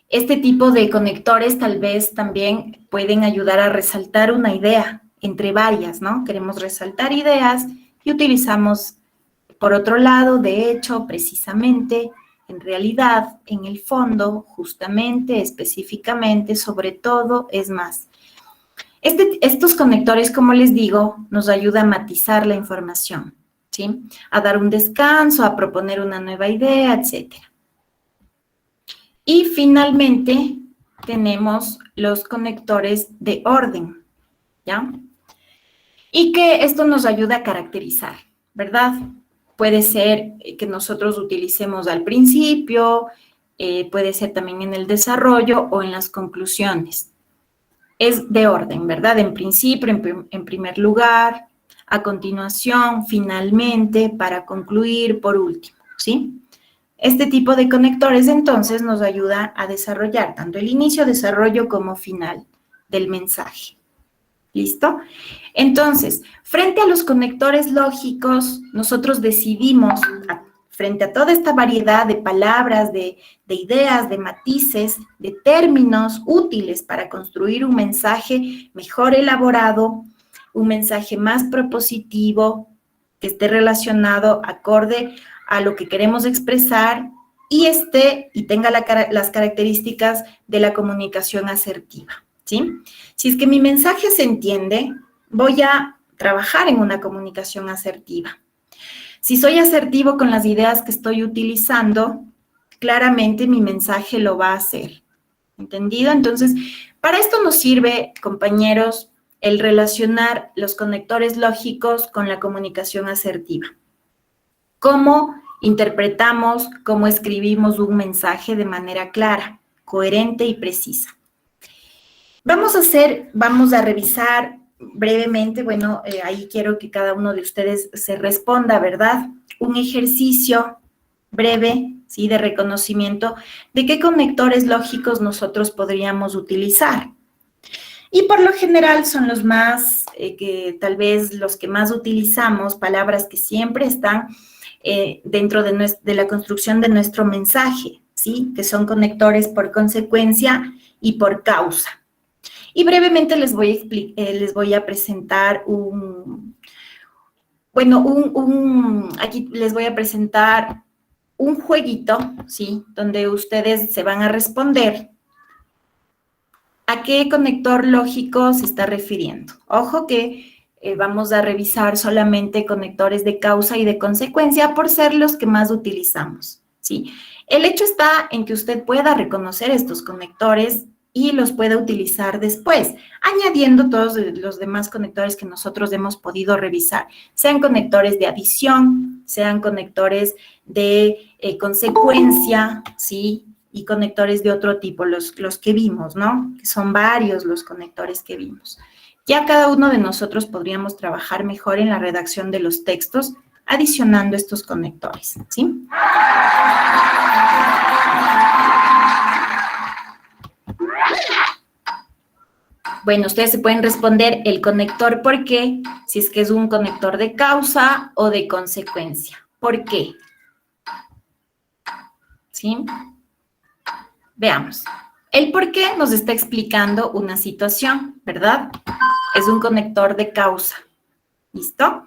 Este tipo de conectores tal vez también pueden ayudar a resaltar una idea entre varias, ¿no? Queremos resaltar ideas y utilizamos, por otro lado, de hecho, precisamente, en realidad, en el fondo, justamente, específicamente, sobre todo, es más. Estos conectores, como les digo, nos ayudan a matizar la información, ¿sí? A dar un descanso, a proponer una nueva idea, etcétera. Y finalmente tenemos los conectores de orden, ¿ya? Y que esto nos ayuda a caracterizar, ¿verdad? Puede ser que nosotros utilicemos al principio, puede ser también en el desarrollo o en las conclusiones. Es de orden, ¿verdad? En principio, en primer lugar, a continuación, finalmente, para concluir, por último, ¿sí? Este tipo de conectores, entonces, nos ayuda a desarrollar tanto el inicio, desarrollo como final del mensaje. ¿Listo? Entonces, frente a los conectores lógicos, nosotros decidimos, frente a toda esta variedad de palabras, de ideas, de matices, de términos útiles para construir un mensaje mejor elaborado, un mensaje más propositivo, que esté relacionado, acorde a lo que queremos expresar y tenga las características de la comunicación asertiva, ¿sí? Si es que mi mensaje se entiende, voy a trabajar en una comunicación asertiva. Si soy asertivo con las ideas que estoy utilizando, claramente mi mensaje lo va a hacer. ¿Entendido? Entonces, para esto nos sirve, compañeros, el relacionar los conectores lógicos con la comunicación asertiva. ¿Cómo interpretamos, cómo escribimos un mensaje de manera clara, coherente y precisa? Vamos a revisar brevemente, bueno, ahí quiero que cada uno de ustedes se responda, ¿verdad? Un ejercicio breve, ¿sí? De reconocimiento de qué conectores lógicos nosotros podríamos utilizar. Y por lo general son los más, que tal vez los que más utilizamos, palabras que siempre están dentro de la construcción de nuestro mensaje, ¿sí? Que son conectores por consecuencia y por causa. Y brevemente les voy a presentar aquí les voy a presentar un jueguito, ¿sí? Donde ustedes se van a responder a qué conector lógico se está refiriendo. Ojo que vamos a revisar solamente conectores de causa y de consecuencia por ser los que más utilizamos, ¿sí? El hecho está en que usted pueda reconocer estos conectores y los pueda utilizar después, añadiendo todos los demás conectores que nosotros hemos podido revisar, sean conectores de adición, sean conectores de consecuencia, ¿sí? Y conectores de otro tipo, los que vimos, ¿no? Que son varios los conectores que vimos. Ya cada uno de nosotros podríamos trabajar mejor en la redacción de los textos adicionando estos conectores, ¿sí? Bueno, ustedes se pueden responder el conector ¿por qué? Si es que es un conector de causa o de consecuencia. ¿Por qué? ¿Sí? Veamos. El por qué nos está explicando una situación, ¿verdad? Es un conector de causa. ¿Listo?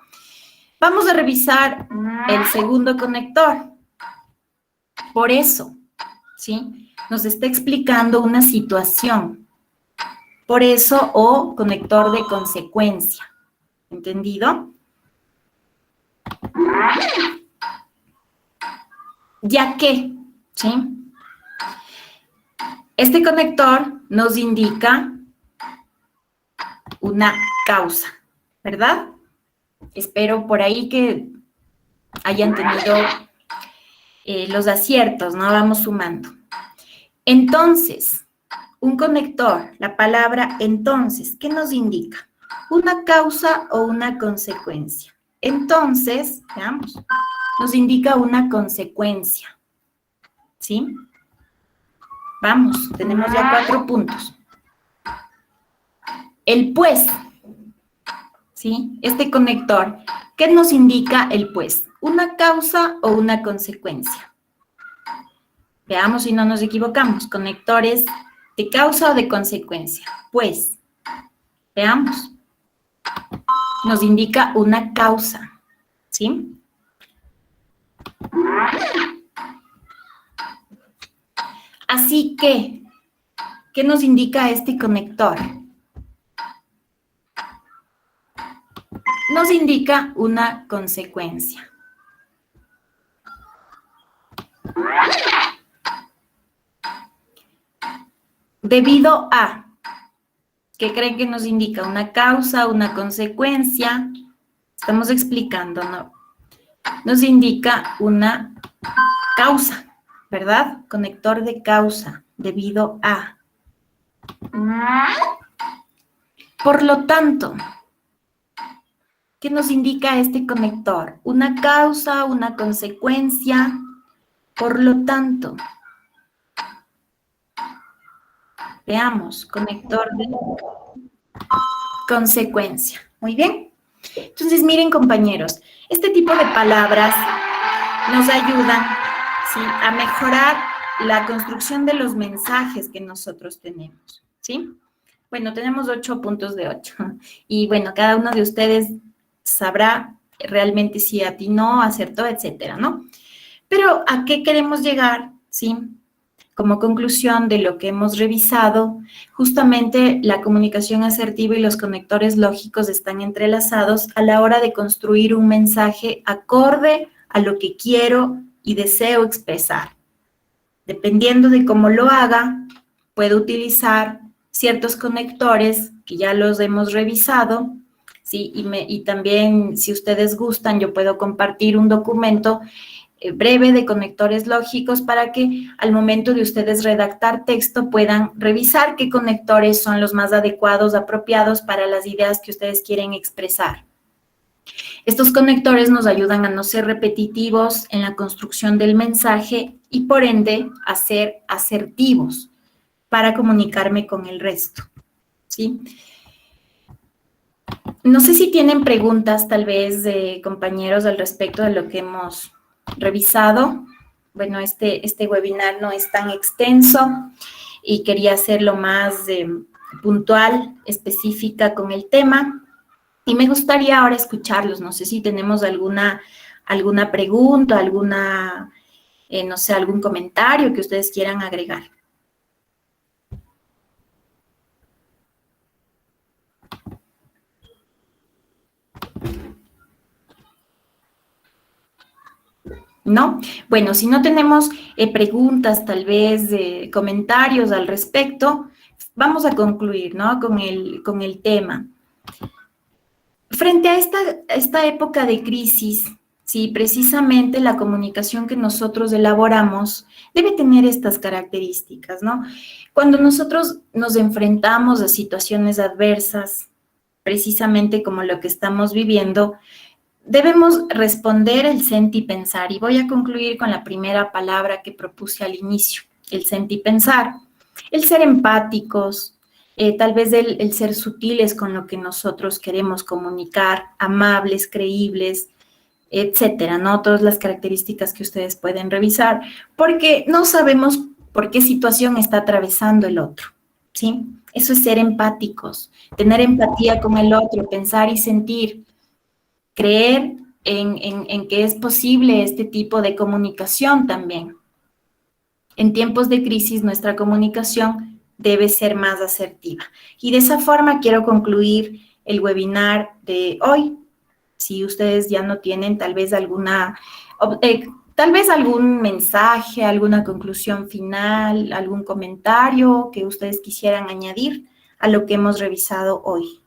Vamos a revisar el segundo conector. Por eso, ¿sí? Nos está explicando una situación. Por eso, o conector de consecuencia. ¿Entendido? Ya que, ¿sí? Este conector nos indica una causa, ¿verdad? Espero por ahí que hayan tenido los aciertos, ¿no? Vamos sumando. Entonces, un conector, la palabra entonces, ¿qué nos indica? ¿Una causa o una consecuencia? Entonces, veamos, nos indica una consecuencia, ¿sí? Vamos, tenemos ya 4 puntos. El pues, ¿sí? Este conector, ¿qué nos indica el pues? ¿Una causa o una consecuencia? Veamos si no nos equivocamos. Conectores de causa o de consecuencia. Pues, veamos. Nos indica una causa, ¿sí? Así que, ¿qué nos indica este conector? Nos indica una consecuencia. Debido a, ¿qué creen que nos indica? ¿Una causa, una consecuencia? Estamos explicando, ¿no? Nos indica una causa, ¿verdad? Conector de causa, debido a. Por lo tanto, ¿qué nos indica este conector? Una causa, una consecuencia. Por lo tanto, veamos, conector de consecuencia. Muy bien. Entonces, miren, compañeros, este tipo de palabras nos ayudan, ¿sí?, a mejorar la construcción de los mensajes que nosotros tenemos, ¿sí? Bueno, tenemos 8 puntos de 8. Y bueno, cada uno de ustedes sabrá realmente si atinó, acertó, etcétera, ¿no? Pero, ¿a qué queremos llegar? ¿Sí? Como conclusión de lo que hemos revisado, justamente la comunicación asertiva y los conectores lógicos están entrelazados a la hora de construir un mensaje acorde a lo que quiero y deseo expresar. Dependiendo de cómo lo haga, puedo utilizar ciertos conectores que ya los hemos revisado, ¿sí? Y también, si ustedes gustan, yo puedo compartir un documento breve de conectores lógicos para que al momento de ustedes redactar texto puedan revisar qué conectores son los más adecuados, apropiados para las ideas que ustedes quieren expresar. Estos conectores nos ayudan a no ser repetitivos en la construcción del mensaje y por ende a ser asertivos para comunicarme con el resto, ¿sí? No sé si tienen preguntas tal vez de compañeros al respecto de lo que hemos revisado. Bueno, este webinar no es tan extenso y quería hacerlo más puntual, específica con el tema. Y me gustaría ahora escucharlos. No sé si tenemos alguna pregunta, no sé, algún comentario que ustedes quieran agregar. ¿No? Bueno, si no tenemos preguntas, tal vez comentarios al respecto, vamos a concluir, ¿no?, con el tema. Frente a esta época de crisis, sí, precisamente la comunicación que nosotros elaboramos debe tener estas características, ¿no? Cuando nosotros nos enfrentamos a situaciones adversas, precisamente como lo que estamos viviendo, debemos responder el sentipensar, y voy a concluir con la primera palabra que propuse al inicio, el sentipensar. El ser empáticos, tal vez el ser sutiles con lo que nosotros queremos comunicar, amables, creíbles, etcétera, ¿no? Todas las características que ustedes pueden revisar, porque no sabemos por qué situación está atravesando el otro, ¿sí? Eso es ser empáticos, tener empatía con el otro, pensar y sentir, creer en que es posible este tipo de comunicación también. En tiempos de crisis, nuestra comunicación debe ser más asertiva. Y de esa forma quiero concluir el webinar de hoy. Si ustedes ya no tienen tal vez tal vez algún mensaje, alguna conclusión final, algún comentario que ustedes quisieran añadir a lo que hemos revisado hoy.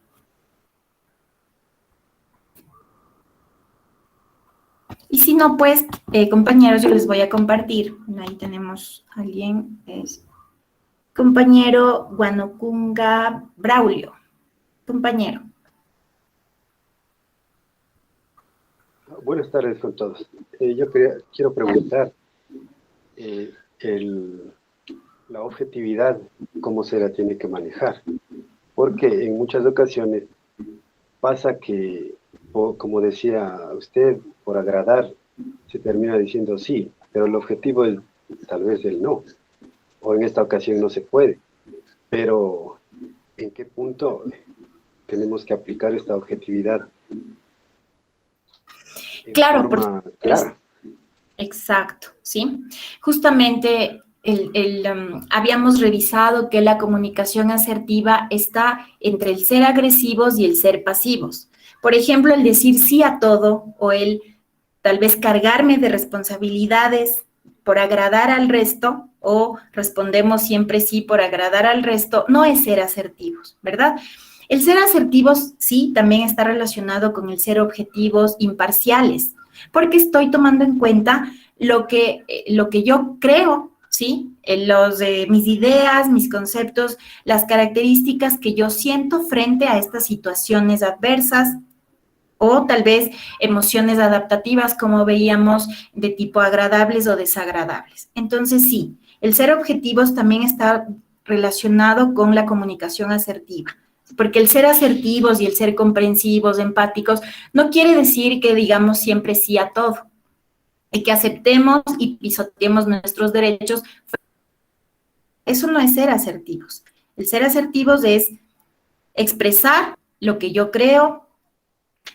Y si no, pues, compañeros, yo les voy a compartir. Ahí tenemos a alguien, es compañero Guanocunga Braulio. Compañero. Buenas tardes con todos. Quiero preguntar la objetividad, cómo se la tiene que manejar, porque en muchas ocasiones pasa que, como decía usted, por agradar se termina diciendo sí, pero el objetivo es tal vez el no, o en esta ocasión no se puede, pero ¿en qué punto tenemos que aplicar esta objetividad? Claro, clara. Exacto, ¿sí? Justamente habíamos revisado que la comunicación asertiva está entre el ser agresivos y el ser pasivos. Por ejemplo, el decir sí a todo o el tal vez cargarme de responsabilidades por agradar al resto o respondemos siempre sí por agradar al resto, no es ser asertivos, ¿verdad? El ser asertivos, sí, también está relacionado con el ser objetivos imparciales, porque estoy tomando en cuenta lo que yo creo, ¿sí? Mis ideas, mis conceptos, las características que yo siento frente a estas situaciones adversas o tal vez emociones adaptativas, como veíamos, de tipo agradables o desagradables. Entonces, sí, el ser objetivos también está relacionado con la comunicación asertiva. Porque el ser asertivos y el ser comprensivos, empáticos, no quiere decir que digamos siempre sí a todo y que aceptemos y pisoteemos nuestros derechos. Eso no es ser asertivos. El ser asertivos es expresar lo que yo creo,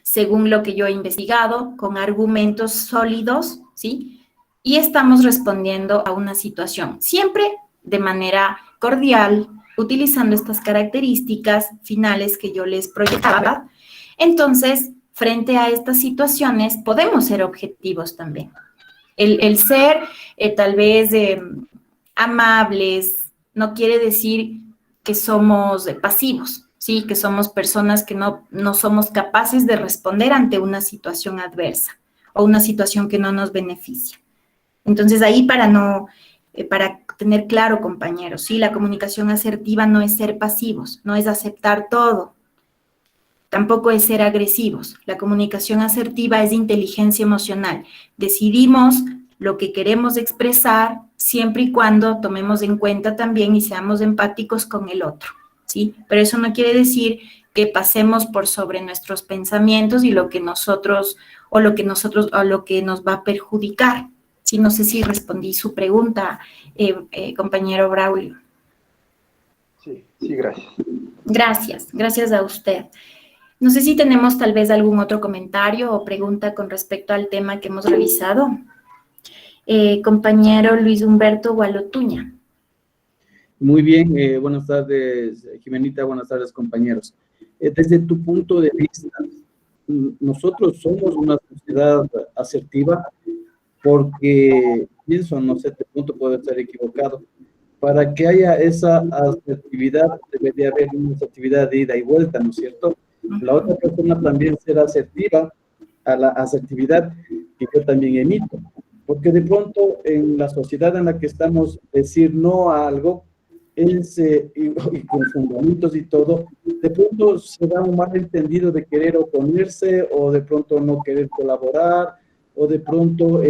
según lo que yo he investigado, con argumentos sólidos, ¿sí? Y estamos respondiendo a una situación, siempre de manera cordial, utilizando estas características finales que yo les proyectaba. Entonces, frente a estas situaciones, podemos ser objetivos también. El ser tal vez amables no quiere decir que somos pasivos, ¿sí? Que somos personas que no somos capaces de responder ante una situación adversa o una situación que no nos beneficia. Entonces, ahí para tener claro, compañeros, sí, la comunicación asertiva no es ser pasivos, no es aceptar todo, tampoco es ser agresivos. La comunicación asertiva es inteligencia emocional. Decidimos lo que queremos expresar siempre y cuando tomemos en cuenta también y seamos empáticos con el otro, ¿sí? Pero eso no quiere decir que pasemos por sobre nuestros pensamientos y lo que nos va a perjudicar. Sí, no sé si respondí su pregunta, compañero Braulio. Sí, gracias. Gracias a usted. No sé si tenemos tal vez algún otro comentario o pregunta con respecto al tema que hemos revisado. Compañero Luis Humberto Gualotuña. Muy bien, buenas tardes, Jimenita, buenas tardes, compañeros. Desde tu punto de vista, nosotros somos una sociedad asertiva porque, pienso, no sé, de punto puedo estar equivocado, para que haya esa asertividad debería haber una asertividad de ida y vuelta, ¿no es cierto? La otra persona también será asertiva a la asertividad que yo también emito, porque de pronto en la sociedad en la que estamos, decir no a algo y con fundamentos y todo, de pronto se da un malentendido de querer oponerse o de pronto no querer colaborar o de pronto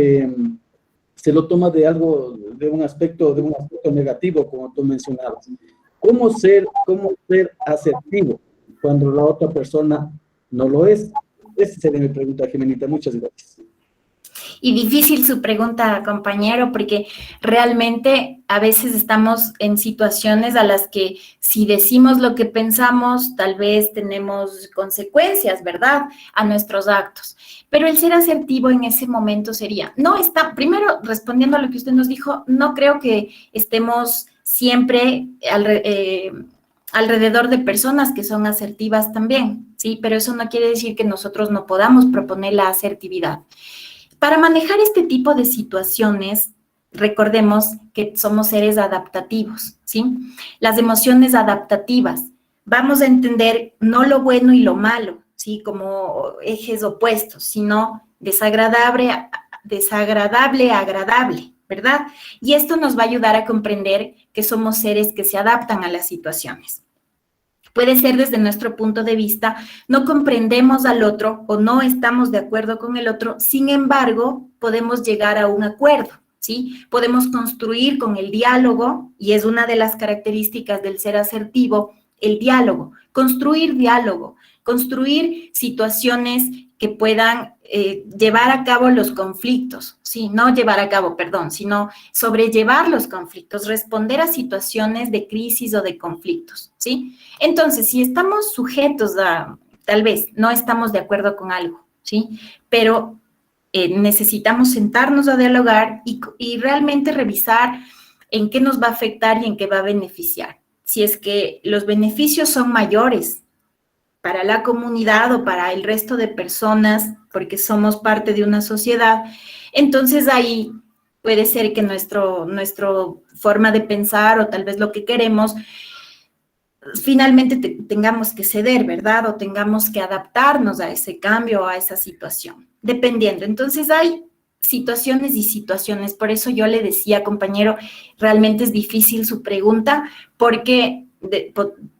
se lo toma de algo, de un aspecto negativo, como tú mencionabas. cómo ser asertivo cuando la otra persona no lo es. Esa sería mi pregunta, Jimenita. Muchas gracias. Y difícil su pregunta, compañero, porque realmente a veces estamos en situaciones a las que si decimos lo que pensamos, tal vez tenemos consecuencias, ¿verdad?, a nuestros actos. Pero el ser asertivo en ese momento sería, primero respondiendo a lo que usted nos dijo, no creo que estemos siempre alrededor de personas que son asertivas también, ¿sí? Pero eso no quiere decir que nosotros no podamos proponer la asertividad. Para manejar este tipo de situaciones, recordemos que somos seres adaptativos, ¿sí? Las emociones adaptativas. Vamos a entender no lo bueno y lo malo, ¿sí? Como ejes opuestos, sino desagradable, agradable, ¿verdad? Y esto nos va a ayudar a comprender que somos seres que se adaptan a las situaciones. Puede ser desde nuestro punto de vista, no comprendemos al otro o no estamos de acuerdo con el otro, sin embargo, podemos llegar a un acuerdo, ¿sí? Podemos construir con el diálogo, y es una de las características del ser asertivo, el diálogo, construir situaciones que puedan llevar a cabo los conflictos, ¿sí? No llevar a cabo, perdón, sino sobrellevar los conflictos, responder a situaciones de crisis o de conflictos, ¿sí? Entonces, si estamos sujetos tal vez, no estamos de acuerdo con algo, ¿sí? Pero necesitamos sentarnos a dialogar y realmente revisar en qué nos va a afectar y en qué va a beneficiar. Si es que los beneficios son mayores para la comunidad o para el resto de personas, porque somos parte de una sociedad, entonces ahí puede ser que nuestra forma de pensar o tal vez lo que queremos, finalmente tengamos que ceder, ¿verdad? O tengamos que adaptarnos a ese cambio, a esa situación, dependiendo. Entonces hay situaciones y situaciones, por eso yo le decía, compañero, realmente es difícil su pregunta, porque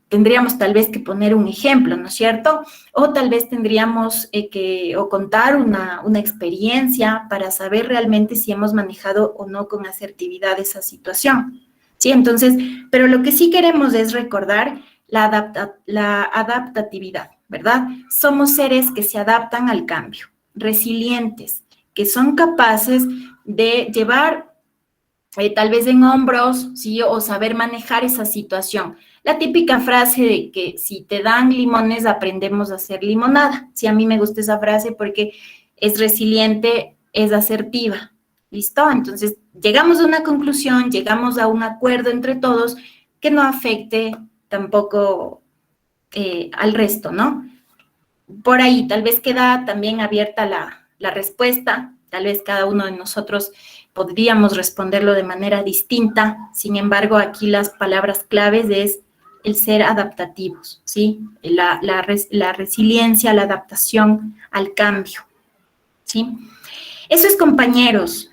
tendríamos tal vez que poner un ejemplo, ¿no es cierto? O tal vez tendríamos que contar una experiencia para saber realmente si hemos manejado o no con asertividad esa situación. Sí, entonces, pero lo que sí queremos es recordar la adaptatividad, ¿verdad? Somos seres que se adaptan al cambio, resilientes, que son capaces de llevar tal vez en hombros, ¿sí? O saber manejar esa situación. La típica frase de que si te dan limones, aprendemos a hacer limonada. Sí, a mí me gusta esa frase porque es resiliente, es asertiva. ¿Listo? Entonces, llegamos a una conclusión, llegamos a un acuerdo entre todos que no afecte tampoco al resto, ¿no? Por ahí, tal vez queda también abierta la respuesta, tal vez cada uno de nosotros podríamos responderlo de manera distinta, sin embargo, aquí las palabras claves es el ser adaptativos, ¿sí? La resiliencia, la adaptación al cambio, ¿sí? Eso es, compañeros.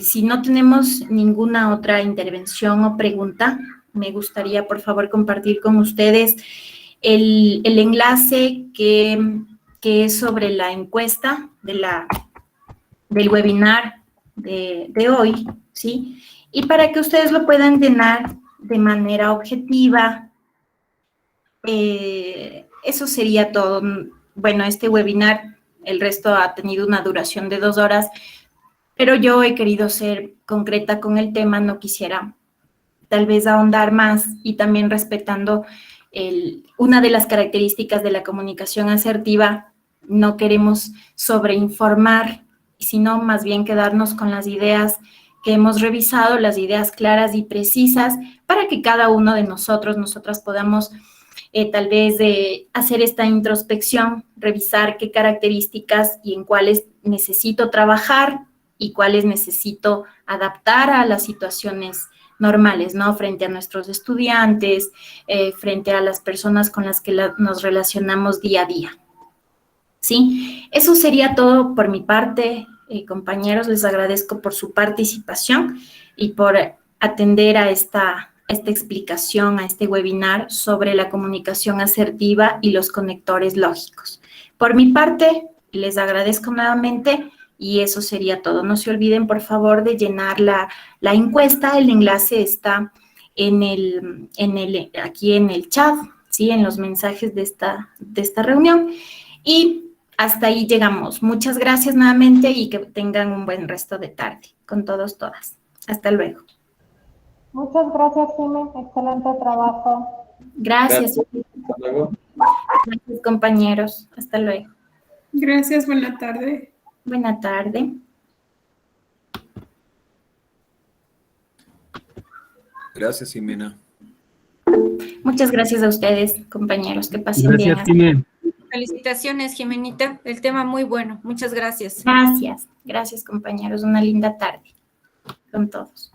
Si no tenemos ninguna otra intervención o pregunta, me gustaría, por favor, compartir con ustedes el enlace que es sobre la encuesta del webinar de hoy, ¿sí? Y para que ustedes lo puedan llenar de manera objetiva, eso sería todo. Bueno, este webinar, el resto ha tenido una duración de 2 horas, pero yo he querido ser concreta con el tema, no quisiera tal vez ahondar más y también respetando una de las características de la comunicación asertiva, no queremos sobreinformar, sino más bien quedarnos con las ideas que hemos revisado, las ideas claras y precisas, para que cada uno de nosotras podamos tal vez hacer esta introspección, revisar qué características y en cuáles necesito trabajar y cuáles necesito adaptar a las situaciones normales, ¿no? Frente a nuestros estudiantes, frente a las personas con las que nos relacionamos día a día. ¿Sí? Eso sería todo por mi parte, compañeros. Les agradezco por su participación y por atender a esta explicación, a este webinar sobre la comunicación asertiva y los conectores lógicos. Por mi parte, les agradezco nuevamente. Y eso sería todo. No se olviden, por favor, de llenar la encuesta. El enlace está aquí en el chat, ¿sí? En los mensajes de esta reunión. Y hasta ahí llegamos. Muchas gracias nuevamente y que tengan un buen resto de tarde con todos, todas. Hasta luego. Muchas gracias, Jiménez. Excelente trabajo. Gracias. Hasta luego. Gracias, compañeros. Hasta luego. Gracias, buena tarde. Buena tarde. Gracias, Jimena. Muchas gracias a ustedes, compañeros. Que pasen bien. Gracias, Jimena. Felicitaciones, Jimenita. El tema muy bueno. Muchas gracias. Gracias. Gracias, compañeros. Una linda tarde con todos.